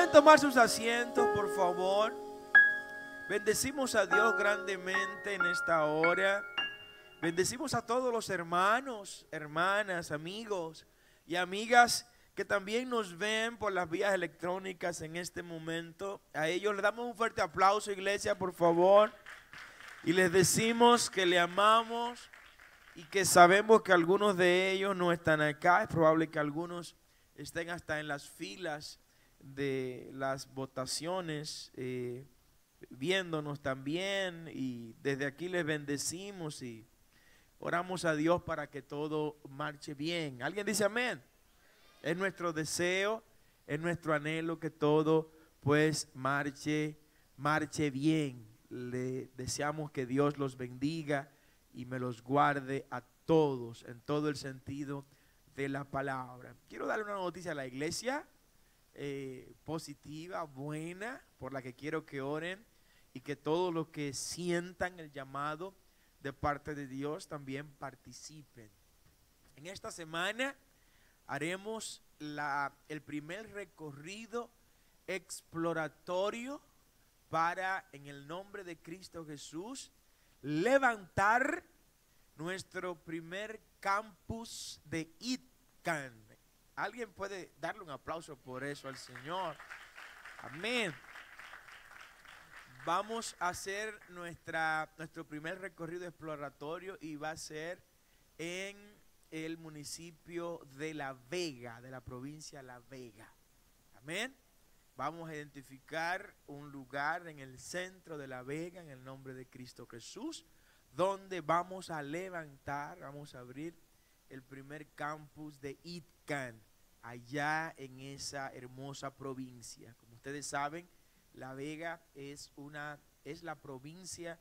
Pueden tomar sus asientos, por favor. Bendecimos a Dios grandemente en esta hora. Bendecimos a todos los hermanos, hermanas, amigos y amigas que también nos ven por las vías electrónicas en este momento. A ellos les damos un fuerte aplauso, iglesia, por favor. Y les decimos que le amamos y que sabemos que algunos de ellos no están acá. Es probable que algunos estén hasta en las filas de las votaciones, viéndonos también. Y desde aquí les bendecimos y oramos a Dios para que todo marche bien. ¿Alguien dice amén? Es nuestro deseo, es nuestro anhelo que todo pues marche bien. Le deseamos que Dios los bendiga y me los guarde a todos en todo el sentido de la palabra. Quiero darle una noticia a la iglesia positiva, buena, por la que quiero que oren y que todos los que sientan el llamado de parte de Dios también participen. En esta semana haremos el primer recorrido exploratorio para, en el nombre de Cristo Jesús, levantar nuestro primer campus de ITCAN. ¿Alguien puede darle un aplauso por eso al Señor? Amén. Vamos a hacer nuestro primer recorrido exploratorio y va a ser en el municipio de La Vega, de la provincia de La Vega. Amén. Vamos a identificar un lugar en el centro de La Vega, en el nombre de Cristo Jesús, donde vamos a levantar, vamos a abrir el primer campus de ITCAN, allá en esa hermosa provincia. Como ustedes saben, La Vega es la provincia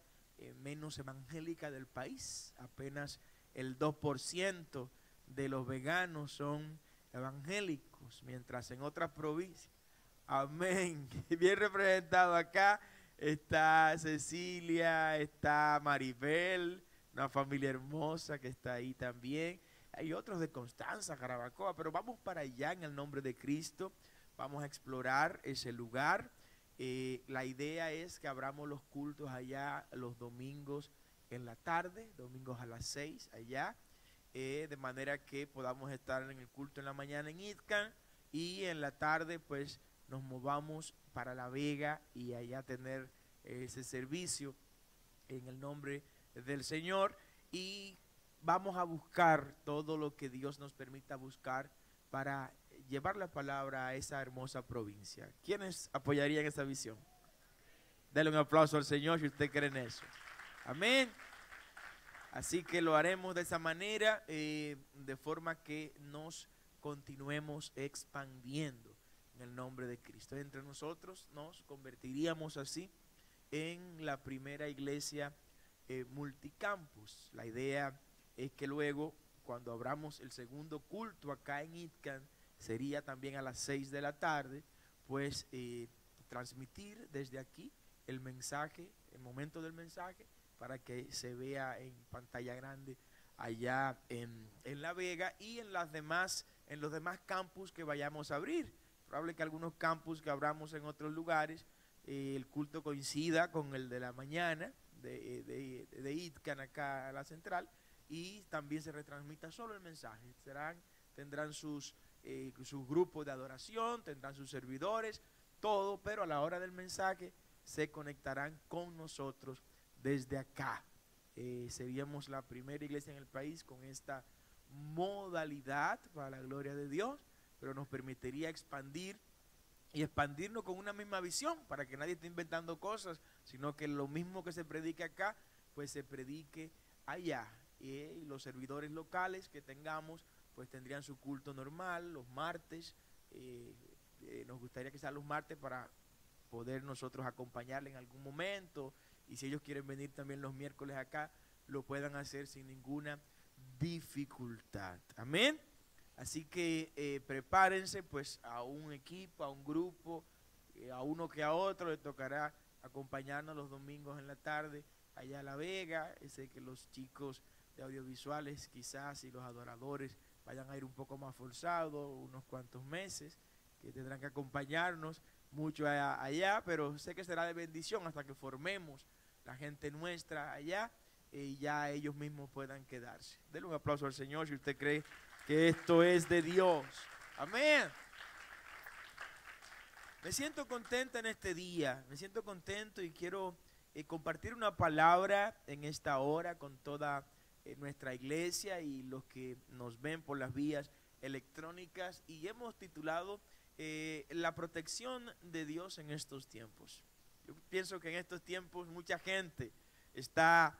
menos evangélica del país. Apenas el 2% de los veganos son evangélicos, mientras en otras provincias, amén, bien representado acá, está Cecilia, está Maribel, una familia hermosa que está ahí también. Hay otros de Constanza, Jarabacoa, pero vamos para allá en el nombre de Cristo. Vamos a explorar ese lugar. La idea es que abramos los cultos allá los domingos en la tarde, domingos a las 6 allá, de manera que podamos estar en el culto en la mañana en ITCAN y en la tarde pues nos movamos para La Vega y allá tener ese servicio en el nombre del Señor. Y vamos a buscar todo lo que Dios nos permita buscar para llevar la palabra a esa hermosa provincia. ¿Quiénes apoyarían esa visión? Dale un aplauso al Señor si usted cree en eso. Amén. Así que lo haremos de esa manera, de forma que nos continuemos expandiendo en el nombre de Cristo. Entre nosotros nos convertiríamos así en la primera iglesia multicampus. La idea es que luego, cuando abramos el segundo culto acá en ITCAN, sería también a las 6 de la tarde, pues transmitir desde aquí el mensaje, el momento del mensaje, para que se vea en pantalla grande allá en La Vega y en los demás campus que vayamos a abrir. Probable que algunos campus que abramos en otros lugares, el culto coincida con el de la mañana de ITCAN acá a la central, y también se retransmita solo el mensaje. Tendrán sus grupos de adoración, tendrán sus servidores, todo, pero a la hora del mensaje se conectarán con nosotros desde acá. Seríamos la primera iglesia en el país con esta modalidad para la gloria de Dios, pero nos permitiría expandir y expandirnos con una misma visión, para que nadie esté inventando cosas, sino que lo mismo que se predique acá, pues se predique allá. Y los servidores locales que tengamos, pues tendrían su culto normal los martes. Nos gustaría que sea los martes para poder nosotros acompañarle en algún momento, y si ellos quieren venir también los miércoles acá, lo puedan hacer sin ninguna dificultad. Amén. Así que prepárense, pues a un equipo, a un grupo, a uno que a otro le tocará acompañarnos los domingos en la tarde allá a La Vega. Sé que los chicos de audiovisuales quizás y los adoradores vayan a ir un poco más forzados, unos cuantos meses, que tendrán que acompañarnos mucho allá, pero sé que será de bendición hasta que formemos la gente nuestra allá y ya ellos mismos puedan quedarse. Denle un aplauso al Señor si usted cree que esto es de Dios. Amén. Me siento contenta en este día, me siento contento y quiero compartir una palabra en esta hora con toda nuestra iglesia y los que nos ven por las vías electrónicas, y hemos titulado la protección de Dios en estos tiempos. Yo pienso que en estos tiempos mucha gente está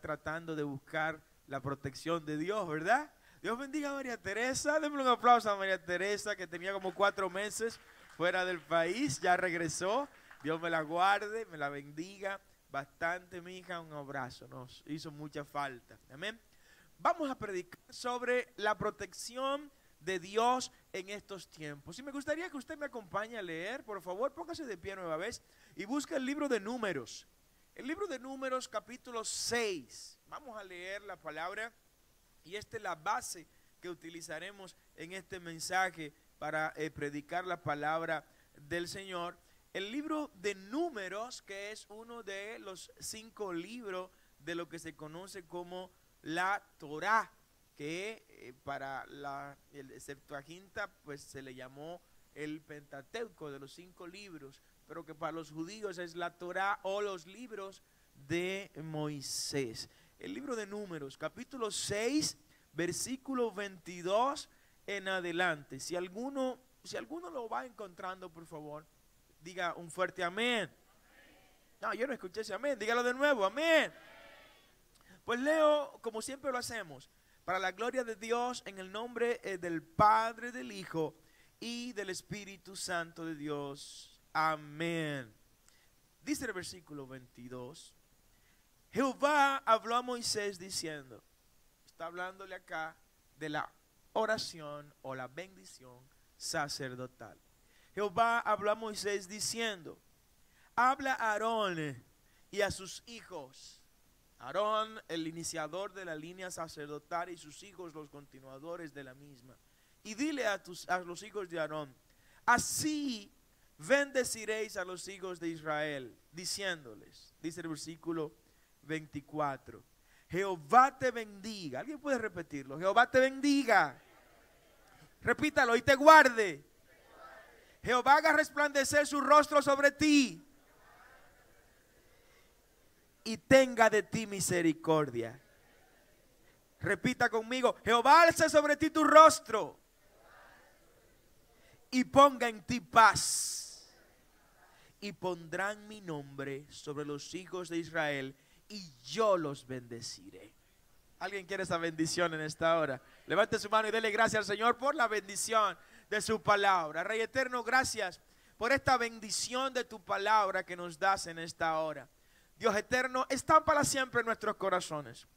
tratando de buscar la protección de Dios, ¿verdad? Dios bendiga a María Teresa. Denme un aplauso a María Teresa, que tenía como 4 meses fuera del país, ya regresó. Dios me la guarde, me la bendiga bastante, mi hija. Un abrazo, nos hizo mucha falta. Amén. Vamos a predicar sobre la protección de Dios en estos tiempos. Y me gustaría que usted me acompañe a leer, por favor, póngase de pie nueva vez y busque el libro de Números. El libro de Números, capítulo 6. Vamos a leer la palabra y esta es la base que utilizaremos en este mensaje para predicar la palabra del Señor. El libro de Números, que es uno de los 5 libros de lo que se conoce como la Torá, que para el Septuaginta pues se le llamó el Pentateuco, de los 5 libros, pero que para los judíos es la Torá o los libros de Moisés. El libro de Números, capítulo 6, versículo 22 en adelante. Si alguno lo va encontrando, por favor, diga un fuerte amén. No, yo no escuché ese amén, dígalo de nuevo, amén. Pues leo como siempre lo hacemos, para la gloria de Dios, en el nombre del Padre, del Hijo y del Espíritu Santo de Dios. Amén. Dice el versículo 22, Jehová habló a Moisés diciendo, está hablándole acá de la oración o la bendición sacerdotal. Jehová habló a Moisés diciendo, habla a Aarón y a sus hijos. Aarón, el iniciador de la línea sacerdotal, y sus hijos, los continuadores de la misma. Y dile a los hijos de Aarón, así bendeciréis a los hijos de Israel, diciéndoles, dice el versículo 24, Jehová te bendiga. ¿Alguien puede repetirlo? Jehová te bendiga. Repítalo, y te guarde. Jehová haga resplandecer su rostro sobre ti y tenga de ti misericordia. Repita conmigo, Jehová alce sobre ti tu rostro y ponga en ti paz. Y pondrán mi nombre sobre los hijos de Israel y yo los bendeciré. ¿Alguien quiere esa bendición en esta hora? Levante su mano y dele gracias al Señor por la bendición de su palabra. Rey eterno, gracias por esta bendición de tu palabra que nos das en esta hora. Dios eterno, está para siempre en nuestros corazones.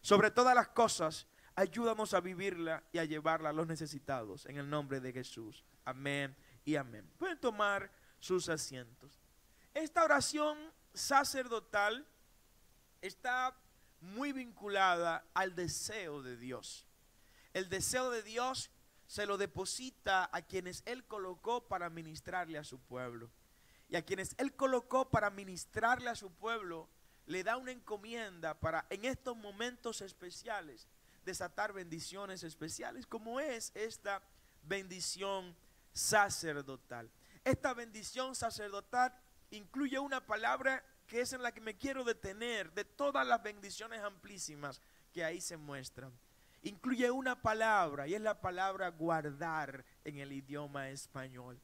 Sobre todas las cosas, ayúdanos a vivirla y a llevarla a los necesitados. En el nombre de Jesús. Amén y amén. Pueden tomar sus asientos. Esta oración sacerdotal está muy vinculada al deseo de Dios. El deseo de Dios se lo deposita a quienes Él colocó para ministrarle a su pueblo. Y a quienes Él colocó para ministrarle a su pueblo, le da una encomienda para en estos momentos especiales desatar bendiciones especiales, como es esta bendición sacerdotal. Esta bendición sacerdotal incluye una palabra que es en la que me quiero detener de todas las bendiciones amplísimas que ahí se muestran. Incluye una palabra y es la palabra guardar en el idioma español.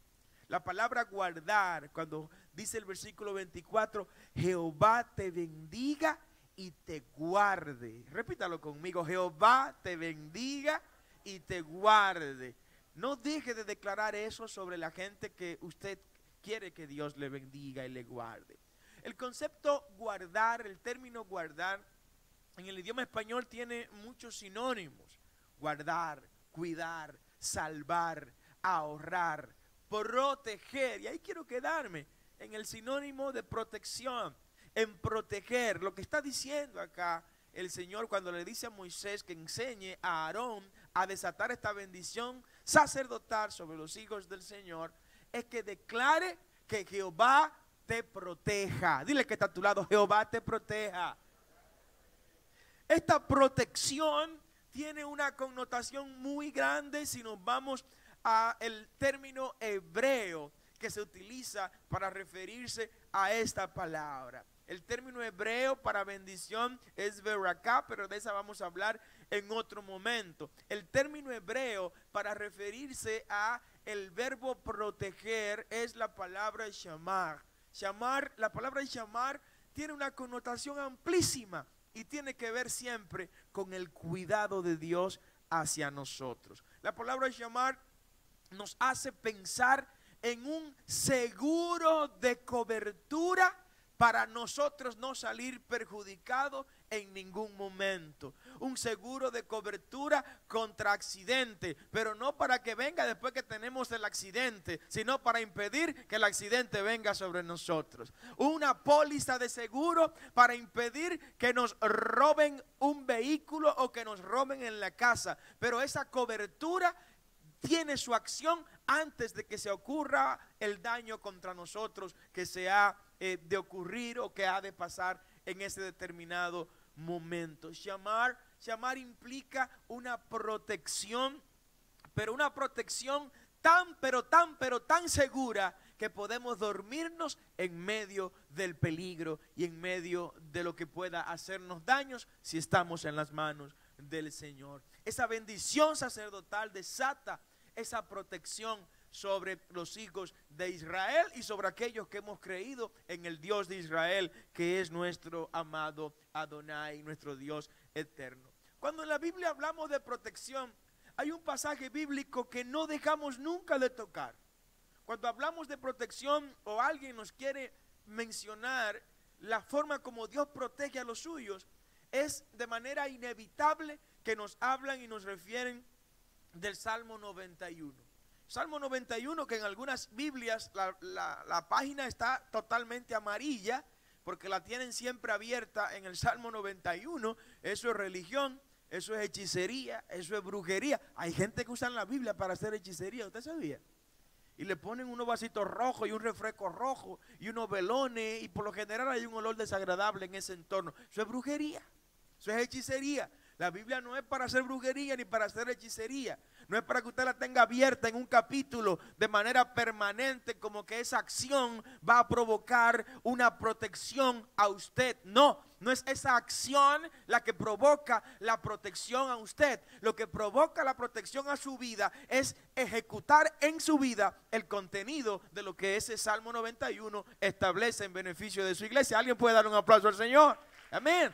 La palabra guardar, cuando dice el versículo 24, Jehová te bendiga y te guarde. Repítalo conmigo, Jehová te bendiga y te guarde. No deje de declarar eso sobre la gente que usted quiere que Dios le bendiga y le guarde. El concepto guardar, el término guardar, en el idioma español tiene muchos sinónimos. Guardar, cuidar, salvar, ahorrar, proteger. Y ahí quiero quedarme en el sinónimo de protección, en proteger. Lo que está diciendo acá el Señor cuando le dice a Moisés que enseñe a Aarón a desatar esta bendición sacerdotal sobre los hijos del Señor, es que declare que Jehová te proteja. Dile que está a tu lado, Jehová te proteja. Esta protección tiene una connotación muy grande si nos vamos al término hebreo que se utiliza para referirse a esta palabra. El término hebreo para bendición es beraká, pero de esa vamos a hablar en otro momento. El término hebreo para referirse a el verbo proteger es la palabra shamar. La palabra shamar tiene una connotación amplísima y tiene que ver siempre con el cuidado de Dios hacia nosotros. La palabra shamar nos hace pensar en un seguro de cobertura para nosotros no salir perjudicados en ningún momento. Un seguro de cobertura contra accidente, pero no para que venga después que tenemos el accidente, sino para impedir que el accidente venga sobre nosotros. Una póliza de seguro para impedir que nos roben un vehículo o que nos roben en la casa, pero esa cobertura tiene su acción antes de que se ocurra el daño contra nosotros que se ha de ocurrir o que ha de pasar en ese determinado momento. Shamar implica una protección, pero una protección tan segura que podemos dormirnos en medio del peligro y en medio de lo que pueda hacernos daños si estamos en las manos del Señor. Esa bendición sacerdotal desata esa protección sobre los hijos de Israel y sobre aquellos que hemos creído en el Dios de Israel, que es nuestro amado Adonai, nuestro Dios eterno. Cuando en la Biblia hablamos de protección, hay un pasaje bíblico que no dejamos nunca de tocar. Cuando hablamos de protección o alguien nos quiere mencionar la forma como Dios protege a los suyos, es de manera inevitable que nos hablan y nos refieren del Salmo 91. Salmo 91, que en algunas Biblias la página está totalmente amarilla porque la tienen siempre abierta en el Salmo 91. Eso es religión, eso es hechicería, eso es brujería. Hay gente que usa la Biblia para hacer hechicería, ¿usted sabía? Y le ponen unos vasitos rojos y un refresco rojo y unos velones, y por lo general hay un olor desagradable en ese entorno. Eso es brujería, eso es hechicería. La Biblia no es para hacer brujería ni para hacer hechicería. No es para que usted la tenga abierta en un capítulo de manera permanente, como que esa acción va a provocar una protección a usted. No es esa acción la que provoca la protección a usted. Lo que provoca la protección a su vida es ejecutar en su vida el contenido de lo que ese Salmo 91 establece en beneficio de su iglesia. ¿Alguien puede dar un aplauso al Señor? Amén.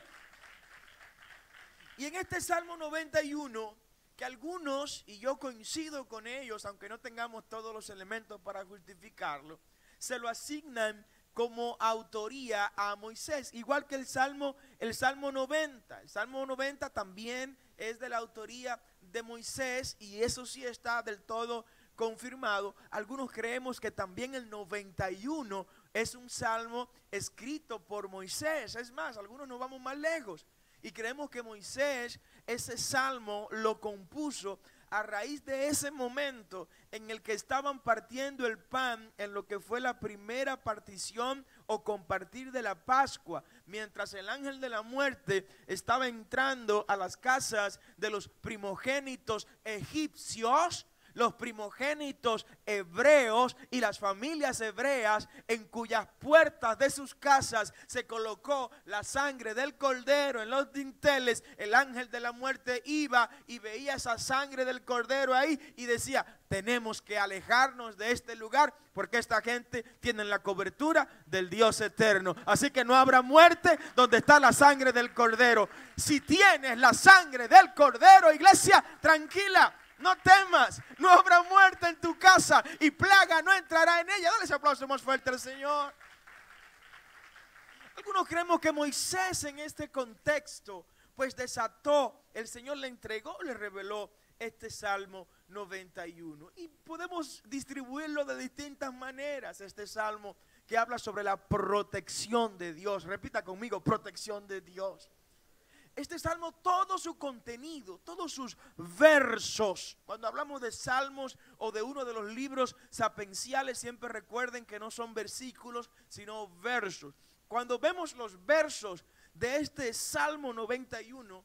Y en este Salmo 91, que algunos, y yo coincido con ellos, aunque no tengamos todos los elementos para justificarlo, se lo asignan como autoría a Moisés, igual que el Salmo 90. El Salmo 90 también es de la autoría de Moisés, y eso sí está del todo confirmado. Algunos creemos que también el 91 es un salmo escrito por Moisés. Es más, algunos nos vamos más lejos y creemos que Moisés ese salmo lo compuso a raíz de ese momento en el que estaban partiendo el pan en lo que fue la primera partición o compartir de la Pascua, mientras el ángel de la muerte estaba entrando a las casas de los primogénitos egipcios, los primogénitos hebreos y las familias hebreas, en cuyas puertas de sus casas se colocó la sangre del cordero en los dinteles. El ángel de la muerte iba y veía esa sangre del cordero ahí y decía: tenemos que alejarnos de este lugar porque esta gente tiene la cobertura del Dios eterno. Así que no habrá muerte donde está la sangre del cordero. Si tienes la sangre del cordero, iglesia, tranquila, no temas, no habrá muerte en tu casa y plaga no entrará en ella. Dale ese aplauso más fuerte al Señor. Algunos creemos que Moisés en este contexto pues desató, el Señor le entregó, le reveló este Salmo 91. Y podemos distribuirlo de distintas maneras, este Salmo que habla sobre la protección de Dios. Repita conmigo: protección de Dios. este salmo, todo su contenido, todos sus versos, cuando hablamos de salmos o de uno de los libros sapenciales, siempre recuerden que no son versículos, sino versos. Cuando vemos los versos de este Salmo 91,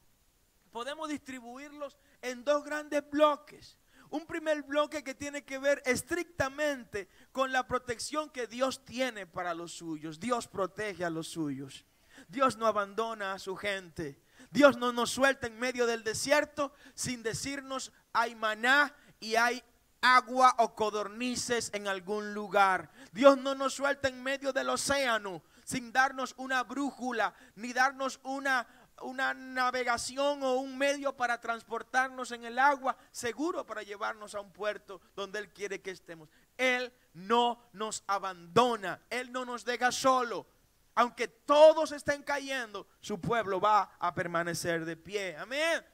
podemos distribuirlos en dos grandes bloques. Un primer bloque que tiene que ver estrictamente con la protección que Dios tiene para los suyos. Dios protege a los suyos. Dios no abandona a su gente. Dios no nos suelta en medio del desierto sin decirnos hay maná y hay agua o codornices en algún lugar. Dios no nos suelta en medio del océano sin darnos una brújula ni darnos una navegación o un medio para transportarnos en el agua seguro para llevarnos a un puerto donde Él quiere que estemos. Él no nos abandona, Él no nos deja solo. Aunque todos estén cayendo, su pueblo va a permanecer de pie. Amén.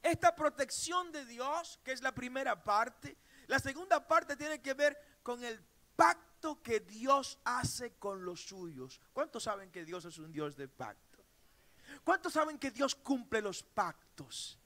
Esta protección de Dios, que es la primera parte, la segunda parte tiene que ver con el pacto que Dios hace con los suyos. ¿Cuántos saben que Dios es un Dios de pacto? ¿Cuántos saben que Dios cumple los pactos?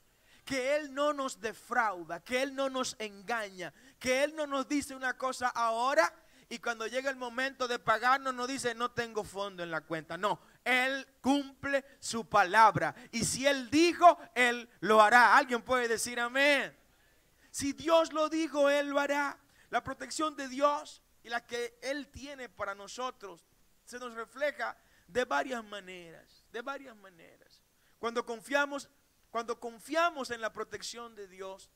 Que Él no nos defrauda, que Él no nos engaña, que Él no nos dice una cosa ahora y cuando llega el momento de pagarnos nos dice no tengo fondo en la cuenta. No, Él cumple su palabra y si Él dijo, Él lo hará. ¿Alguien puede decir amén? Si Dios lo dijo, Él lo hará. La protección de Dios y la que Él tiene para nosotros se nos refleja de varias maneras, Cuando confiamos en la protección de Dios,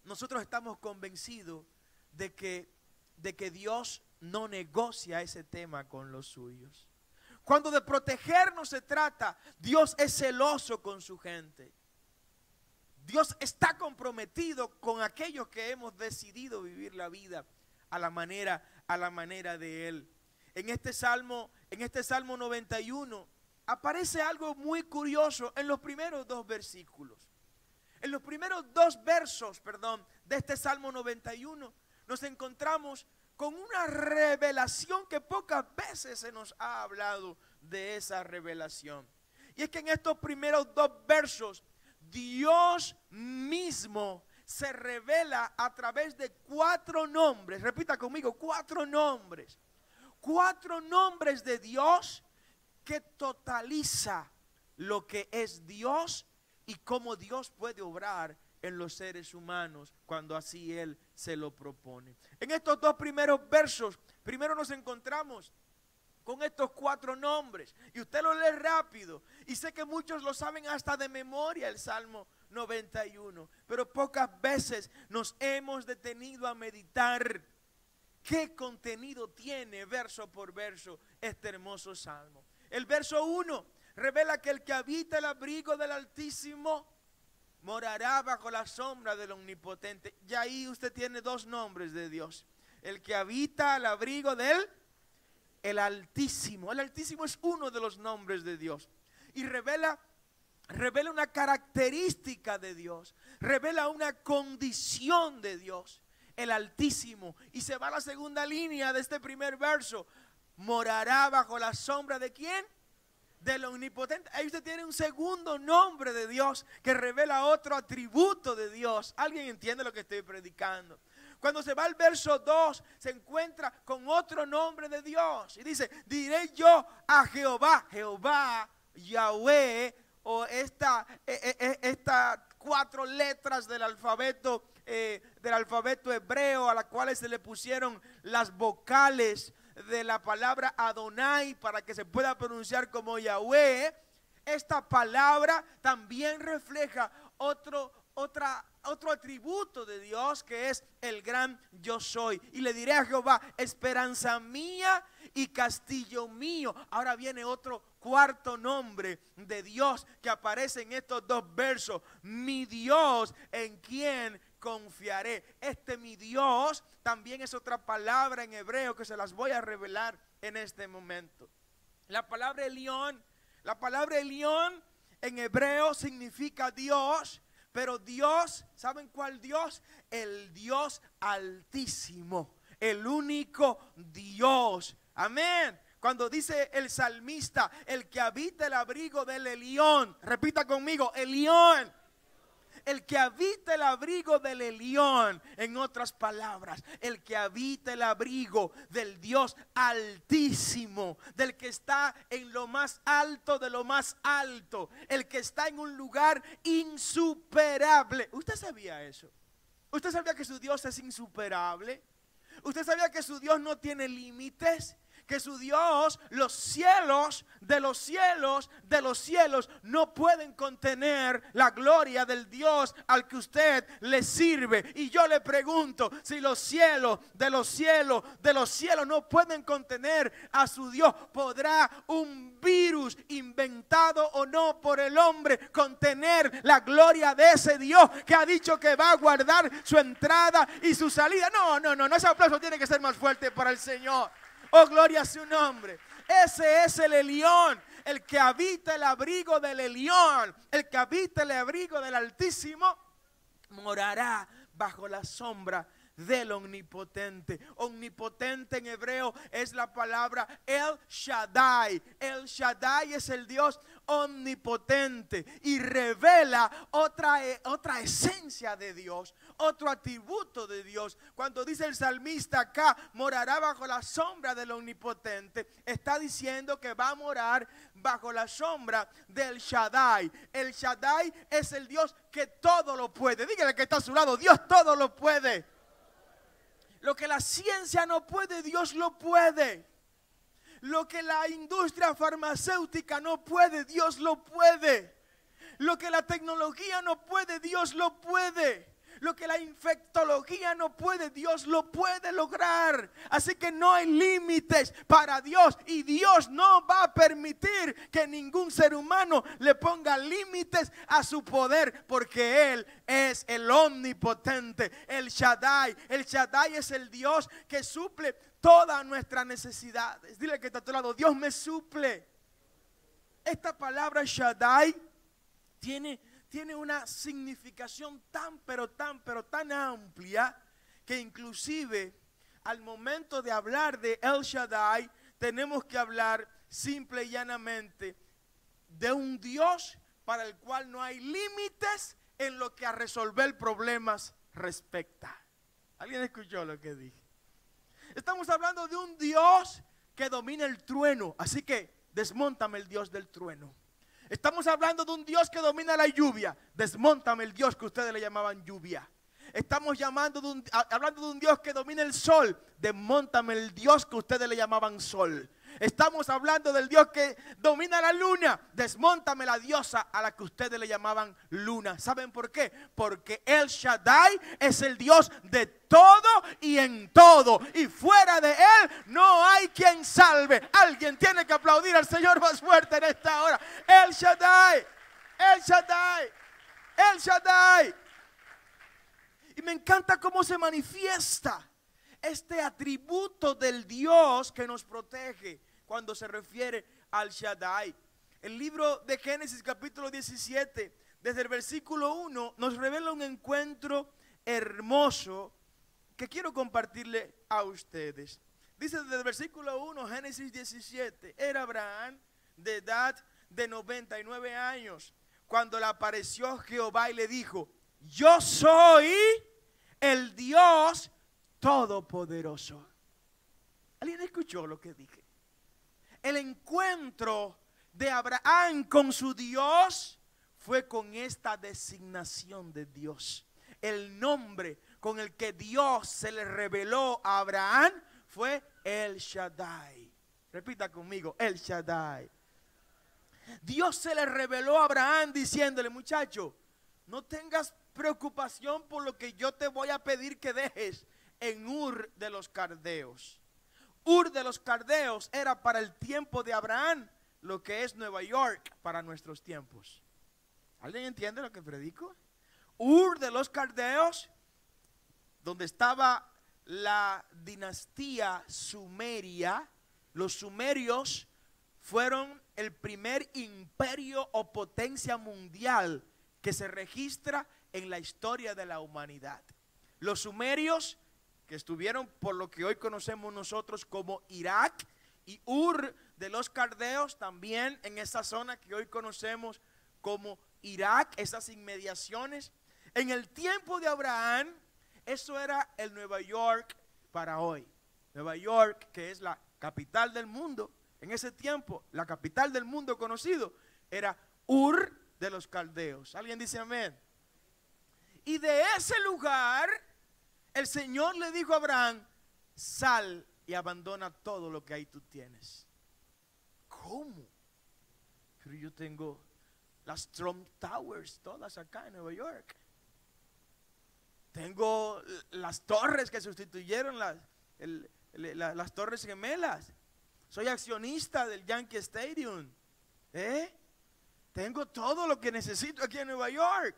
nosotros estamos convencidos de que Dios no negocia ese tema con los suyos. Cuando de protegernos se trata, Dios es celoso con su gente. Dios está comprometido con aquellos que hemos decidido vivir la vida a la manera de Él. En este Salmo 91 aparece algo muy curioso en los primeros dos versículos. En los primeros dos versos, de este Salmo 91 nos encontramos con una revelación que pocas veces se nos ha hablado de esa revelación. Y es que en estos primeros dos versos Dios mismo se revela a través de 4 nombres. Repita conmigo, 4 nombres. 4 nombres de Dios que totaliza lo que es Dios y cómo Dios puede obrar en los seres humanos cuando así Él se lo propone. En estos dos primeros versos, primero nos encontramos con estos 4 nombres y usted lo lee rápido y sé que muchos lo saben hasta de memoria el Salmo 91, pero pocas veces nos hemos detenido a meditar qué contenido tiene verso por verso este hermoso salmo. El verso 1 revela que el que habita el abrigo del Altísimo morará bajo la sombra del Omnipotente. Y ahí usted tiene 2 nombres de Dios. El que habita al abrigo del Altísimo. El Altísimo es uno de los nombres de Dios. Y revela una característica de Dios. Revela una condición de Dios. El Altísimo. Y se va a la segunda línea de este primer verso. Morará bajo la sombra ¿de quién? Del Omnipotente. Ahí usted tiene un segundo nombre de Dios que revela otro atributo de Dios. ¿Alguien entiende lo que estoy predicando? Cuando se va al verso 2 se encuentra con otro nombre de Dios y dice, diré yo a Jehová, Yahweh, o estas 4 letras del alfabeto hebreo a las cuales se le pusieron las vocales de la palabra Adonai para que se pueda pronunciar como Yahweh. Esta palabra también refleja otro atributo de Dios que es el gran yo soy. Y le diré a Jehová, esperanza mía y castillo mío. Ahora viene otro 4º nombre de Dios que aparece en estos 2 versos. Mi Dios en quien confiaré. Mi Dios también es otra palabra en hebreo que se las voy a revelar en este momento. La palabra Elión en hebreo significa Dios, pero Dios, ¿saben cuál Dios? El Dios Altísimo, el único Dios. Amén. Cuando dice el salmista, el que habita el abrigo del Elión, repita conmigo, Elión. El que habita el abrigo del Elión, en otras palabras, el que habita el abrigo del Dios Altísimo, del que está en lo más alto de lo más alto, el que está en un lugar insuperable. ¿Usted sabía eso? ¿Usted sabía que su Dios es insuperable? ¿Usted sabía que su Dios no tiene límites? Que su Dios, los cielos de los cielos de los cielos no pueden contener la gloria del Dios al que usted le sirve. Y yo le pregunto, si los cielos de los cielos de los cielos no pueden contener a su Dios, ¿podrá un virus inventado o no por el hombre contener la gloria de ese Dios que ha dicho que va a guardar su entrada y su salida? No, ese aplauso tiene que ser más fuerte para el Señor. Oh, gloria a su nombre. Ese es el Elión, el que habita el abrigo del Elión, el que habita el abrigo del Altísimo, morará bajo la sombra del Omnipotente. Omnipotente en hebreo es la palabra El Shaddai. El Shaddai es el Dios omnipotente y revela otra esencia de Dios, otro atributo de Dios. Cuando dice el salmista acá, morará bajo la sombra del Omnipotente, está diciendo que va a morar bajo la sombra del Shaddai. El Shaddai es el Dios que todo lo puede. Dígale que está a su lado, Dios todo lo puede. Lo que la ciencia no puede, Dios lo puede. Lo que la industria farmacéutica no puede, Dios lo puede. Lo que la tecnología no puede, Dios lo puede. Lo que la infectología no puede, Dios lo puede lograr. Así que no hay límites para Dios. Y Dios no va a permitir que ningún ser humano le ponga límites a su poder, porque Él es el omnipotente, el Shaddai. El Shaddai es el Dios que suple todas nuestras necesidades. Dile que está a tu lado, Dios me suple. Esta palabra Shaddai tiene una significación tan amplia, que inclusive al momento de hablar de El Shaddai tenemos que hablar simple y llanamente de un Dios para el cual no hay límites en lo que a resolver problemas respecta. ¿Alguien escuchó lo que dije? Estamos hablando de un Dios que domina el trueno, así que desmóntame el Dios del trueno. Estamos hablando de un Dios que domina la lluvia. Desmóntame el Dios que ustedes le llamaban lluvia. Estamos hablando de un Dios que domina el sol. Desmóntame el Dios que ustedes le llamaban sol. Estamos hablando del Dios que domina la luna. Desmóntame la diosa a la que ustedes le llamaban luna. ¿Saben por qué? Porque El Shaddai es el Dios de todo y en todo. Y fuera de Él no hay quien salve. Alguien tiene que aplaudir al Señor más fuerte en esta hora. El Shaddai, El Shaddai, El Shaddai. Y me encanta cómo se manifiesta este atributo del Dios que nos protege cuando se refiere al Shaddai. El libro de Génesis capítulo 17, desde el versículo 1, nos revela un encuentro hermoso que quiero compartirle a ustedes. Dice desde el versículo 1, Génesis 17, era Abraham de edad de 99 años, cuando le apareció Jehová y le dijo: yo soy el Dios Todopoderoso. ¿Alguien escuchó lo que dije? El encuentro de Abraham con su Dios fue con esta designación de Dios. El nombre con el que Dios se le reveló a Abraham fue El Shaddai. Repita conmigo, El Shaddai. Dios se le reveló a Abraham diciéndole: muchacho, no tengas preocupación por lo que yo te voy a pedir que dejes en Ur de los Caldeos. Ur de los Caldeos era para el tiempo de Abraham lo que es Nueva York para nuestros tiempos. ¿Alguien entiende lo que predico? Ur de los Caldeos, donde estaba la dinastía sumeria. Los sumerios fueron el primer imperio o potencia mundial que se registra en la historia de la humanidad. Los sumerios, que estuvieron por lo que hoy conocemos nosotros como Irak, y Ur de los Caldeos, también en esa zona que hoy conocemos como Irak, esas inmediaciones. En el tiempo de Abraham, eso era el Nueva York para hoy. Nueva York, que es la capital del mundo, en ese tiempo, la capital del mundo conocido, era Ur de los Caldeos. ¿Alguien dice amén? Y de ese lugar, el Señor le dijo a Abraham, sal y abandona todo lo que ahí tú tienes. ¿Cómo? Pero yo tengo las Trump Towers todas acá en Nueva York. Tengo las torres que sustituyeron las torres gemelas. Soy accionista del Yankee Stadium. Tengo todo lo que necesito aquí en Nueva York.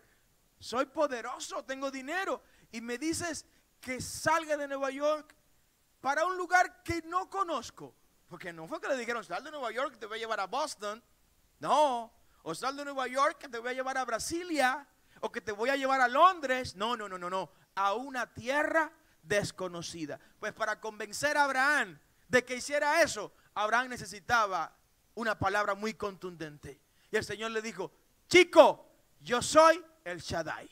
Soy poderoso, tengo dinero. Y me dices que salga de Nueva York para un lugar que no conozco. Porque no fue que le dijeron, sal de Nueva York que te voy a llevar a Boston. No. O sal de Nueva York que te voy a llevar a Brasilia. O que te voy a llevar a Londres. No. A una tierra desconocida. Pues para convencer a Abraham de que hiciera eso, Abraham necesitaba una palabra muy contundente. Y el Señor le dijo, chico, yo soy el Shaddai.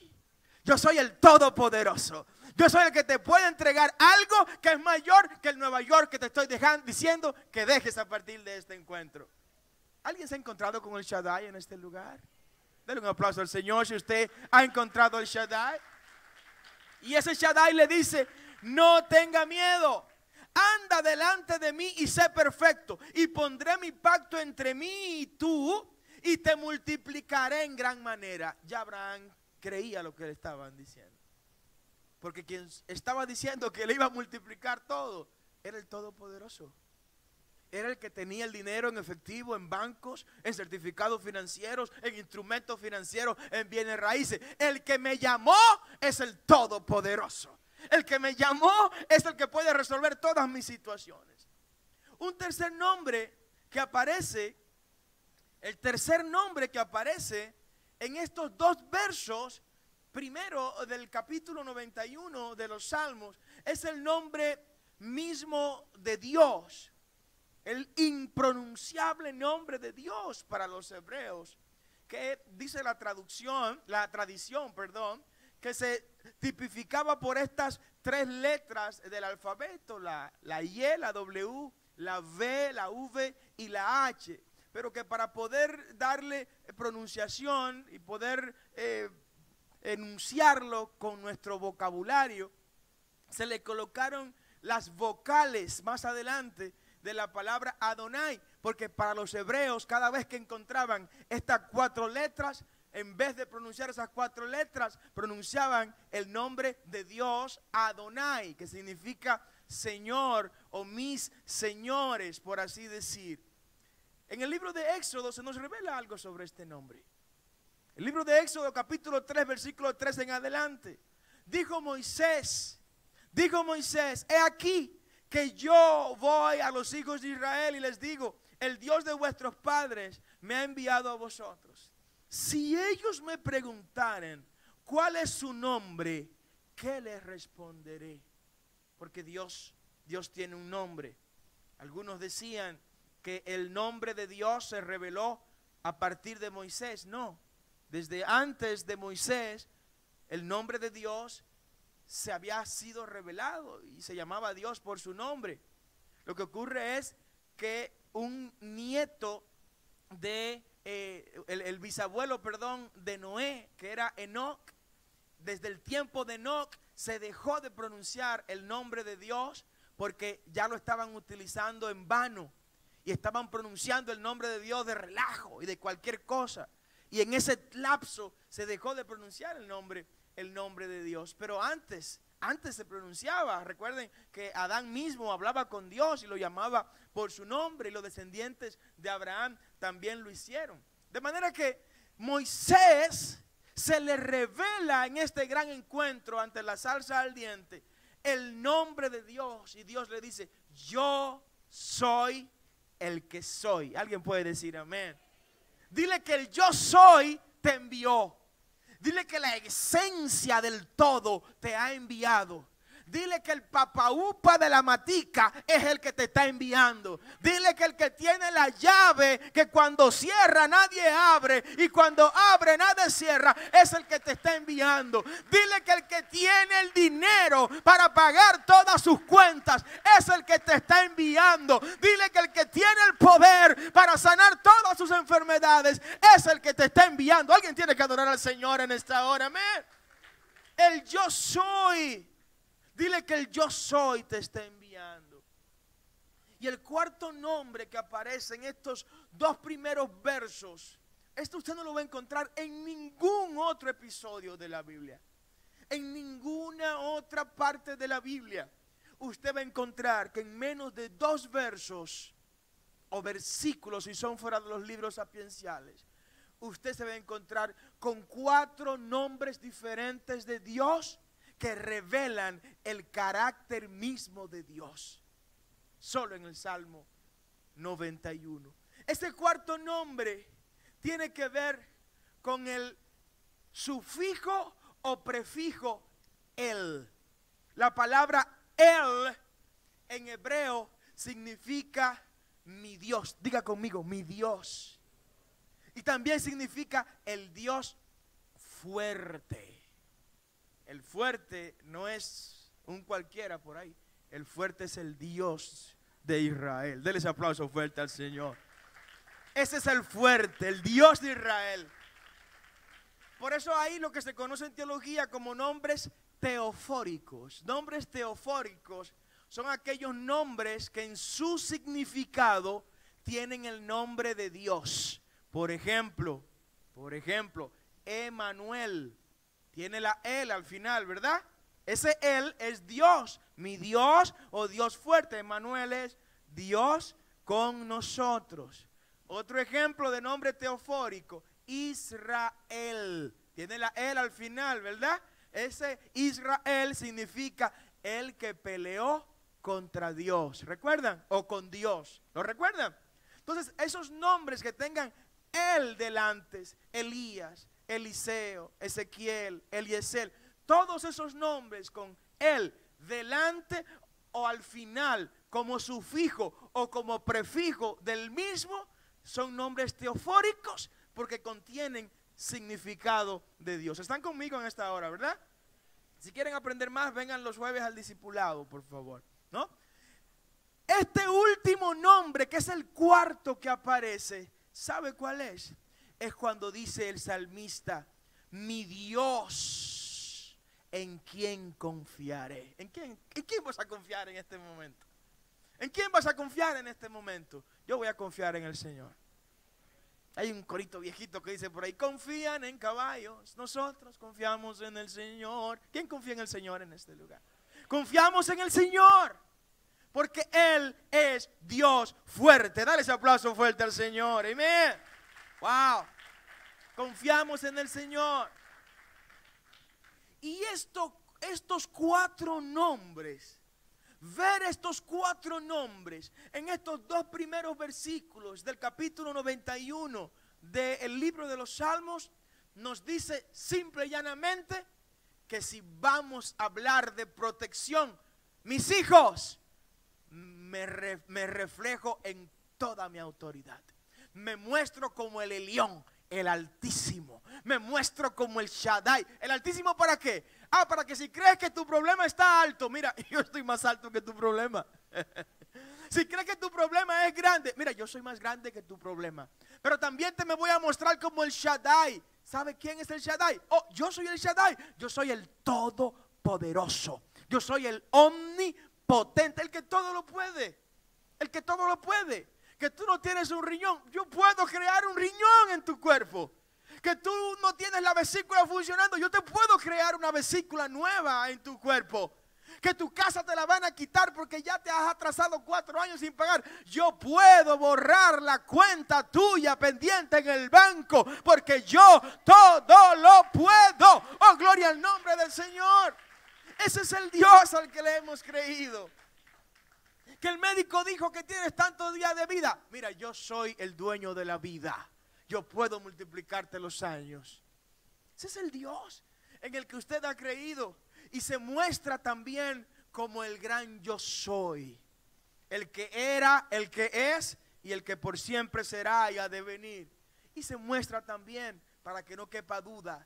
Yo soy el Todopoderoso. Yo soy el que te puede entregar algo que es mayor que el Nueva York que te estoy diciendo que dejes a partir de este encuentro. ¿Alguien se ha encontrado con el Shaddai en este lugar? Denle un aplauso al Señor si usted ha encontrado el Shaddai. Y ese Shaddai le dice, no tenga miedo. Anda delante de mí y sé perfecto. Y pondré mi pacto entre mí y tú y te multiplicaré en gran manera. Ya Abraham creía lo que le estaban diciendo. Porque quien estaba diciendo que le iba a multiplicar todo era el Todopoderoso. Era el que tenía el dinero en efectivo, en bancos, en certificados financieros, en instrumentos financieros, en bienes raíces. El que me llamó es el Todopoderoso. El que me llamó es el que puede resolver todas mis situaciones. Un tercer nombre que aparece, el tercer nombre que aparece en estos dos versos, primero del capítulo 91 de los Salmos, es el nombre mismo de Dios. El impronunciable nombre de Dios para los hebreos, que dice la tradición, que se tipificaba por estas tres letras del alfabeto, la Y, la W, la V, la V y la H, pero que para poder darle pronunciación y poder enunciarlo con nuestro vocabulario, se le colocaron las vocales más adelante de la palabra Adonai, porque para los hebreos cada vez que encontraban estas cuatro letras, en vez de pronunciar esas cuatro letras, pronunciaban el nombre de Dios Adonai, que significa Señor o mis señores, por así decir. En el libro de Éxodo se nos revela algo sobre este nombre. El libro de Éxodo capítulo 3 versículo 3 en adelante. Dijo Moisés, he aquí que yo voy a los hijos de Israel y les digo, el Dios de vuestros padres me ha enviado a vosotros. Si ellos me preguntaren cuál es su nombre, ¿qué les responderé? Porque Dios tiene un nombre. Algunos decían que el nombre de Dios se reveló a partir de Moisés. No, desde antes de Moisés, el nombre de Dios se había sido revelado y se llamaba Dios por su nombre. Lo que ocurre es que un nieto de el bisabuelo, de Noé, que era Enoc, desde el tiempo de Enoc se dejó de pronunciar el nombre de Dios porque ya lo estaban utilizando en vano y estaban pronunciando el nombre de Dios de relajo y de cualquier cosa, y en ese lapso se dejó de pronunciar el nombre de Dios. Pero antes se pronunciaba. Recuerden que Adán mismo hablaba con Dios y lo llamaba por su nombre, y los descendientes de Abraham también lo hicieron. De manera que Moisés se le revela en este gran encuentro ante la zarza ardiente el nombre de Dios, y Dios le dice, yo soy el que soy. ¿Alguien puede decir amén? Dile que el yo soy te envió. Dile que la esencia del todo te ha enviado. Dile que el papaupa de la matica es el que te está enviando. Dile que el que tiene la llave, que cuando cierra nadie abre y cuando abre nadie cierra, es el que te está enviando. Dile que el que tiene el dinero para pagar todas sus cuentas es el que te está enviando. Dile que el que tiene el poder para sanar todas sus enfermedades es el que te está enviando. Alguien tiene que adorar al Señor en esta hora, amén. El yo soy. Dile que el yo soy te está enviando. Y el cuarto nombre que aparece en estos dos primeros versos, esto usted no lo va a encontrar en ningún otro episodio de la Biblia. En ninguna otra parte de la Biblia. Usted va a encontrar que en menos de 2 versos o versículos, si son fuera de los libros sapienciales, usted se va a encontrar con 4 nombres diferentes de Dios que revelan el carácter mismo de Dios. Solo en el Salmo 91. Este cuarto nombre tiene que ver con el sufijo o prefijo el. La palabra el en hebreo significa mi Dios. Diga conmigo, mi Dios. Y también significa el Dios fuerte. El fuerte no es un cualquiera por ahí. El fuerte es el Dios de Israel. Denle ese aplauso fuerte al Señor. Ese es el fuerte, el Dios de Israel. Por eso hay lo que se conoce en teología como nombres teofóricos. Nombres teofóricos son aquellos nombres que en su significado tienen el nombre de Dios. Por ejemplo, Emanuel. Tiene la él al final, ¿verdad? Ese él es Dios, mi Dios o Dios fuerte. Emanuel es Dios con nosotros. Otro ejemplo de nombre teofórico, Israel. Tiene la él al final, ¿verdad? Ese Israel significa el que peleó contra Dios. ¿Recuerdan? O con Dios. ¿Lo recuerdan? Entonces, esos nombres que tengan él delante, Elías, Eliseo, Ezequiel, Eliezer, todos esos nombres con él delante o al final como sufijo o como prefijo del mismo son nombres teofóricos porque contienen significado de Dios. ¿Están conmigo en esta hora, verdad? Si quieren aprender más, vengan los jueves al discipulado, por favor, ¿no? Este último nombre, que es el cuarto que aparece, ¿sabe cuál es? Es cuando dice el salmista, mi Dios, ¿en quién confiaré? ¿En quién vas a confiar en este momento? ¿En quién vas a confiar en este momento? Yo voy a confiar en el Señor. Hay un corito viejito que dice por ahí, confían en caballos, nosotros confiamos en el Señor. ¿Quién confía en el Señor en este lugar? Confiamos en el Señor, porque Él es Dios fuerte. Dale ese aplauso fuerte al Señor, amén. Wow, confiamos en el Señor. Y estos 4 nombres, ver estos 4 nombres en estos 2 primeros versículos del capítulo 91 del libro de los Salmos, nos dice simple y llanamente que si vamos a hablar de protección, mis hijos, me reflejo en toda mi autoridad. Me muestro como el Elión, el Altísimo. Me muestro como el Shaddai. ¿El Altísimo para qué? Para que si crees que tu problema está alto, mira, yo estoy más alto que tu problema. Si crees que tu problema es grande, mira, yo soy más grande que tu problema. Pero también te me voy a mostrar como el Shaddai. ¿Sabe quién es el Shaddai? Oh, yo soy el Shaddai. Yo soy el Todopoderoso. Yo soy el Omnipotente, el que todo lo puede. El que todo lo puede. Que tú no tienes un riñón, yo puedo crear un riñón en tu cuerpo. Que tú no tienes la vesícula funcionando, yo te puedo crear una vesícula nueva en tu cuerpo. Que tu casa te la van a quitar porque ya te has atrasado 4 años sin pagar. Yo puedo borrar la cuenta tuya pendiente en el banco porque yo todo lo puedo. Oh, gloria al nombre del Señor. Ese es el Dios al que le hemos creído. Que el médico dijo que tienes tantos días de vida. Mira, yo soy el dueño de la vida. Yo puedo multiplicarte los años. Ese es el Dios en el que usted ha creído. Y se muestra también como el gran yo soy, el que era, el que es y el que por siempre será y ha de venir. Y se muestra también, para que no quepa duda,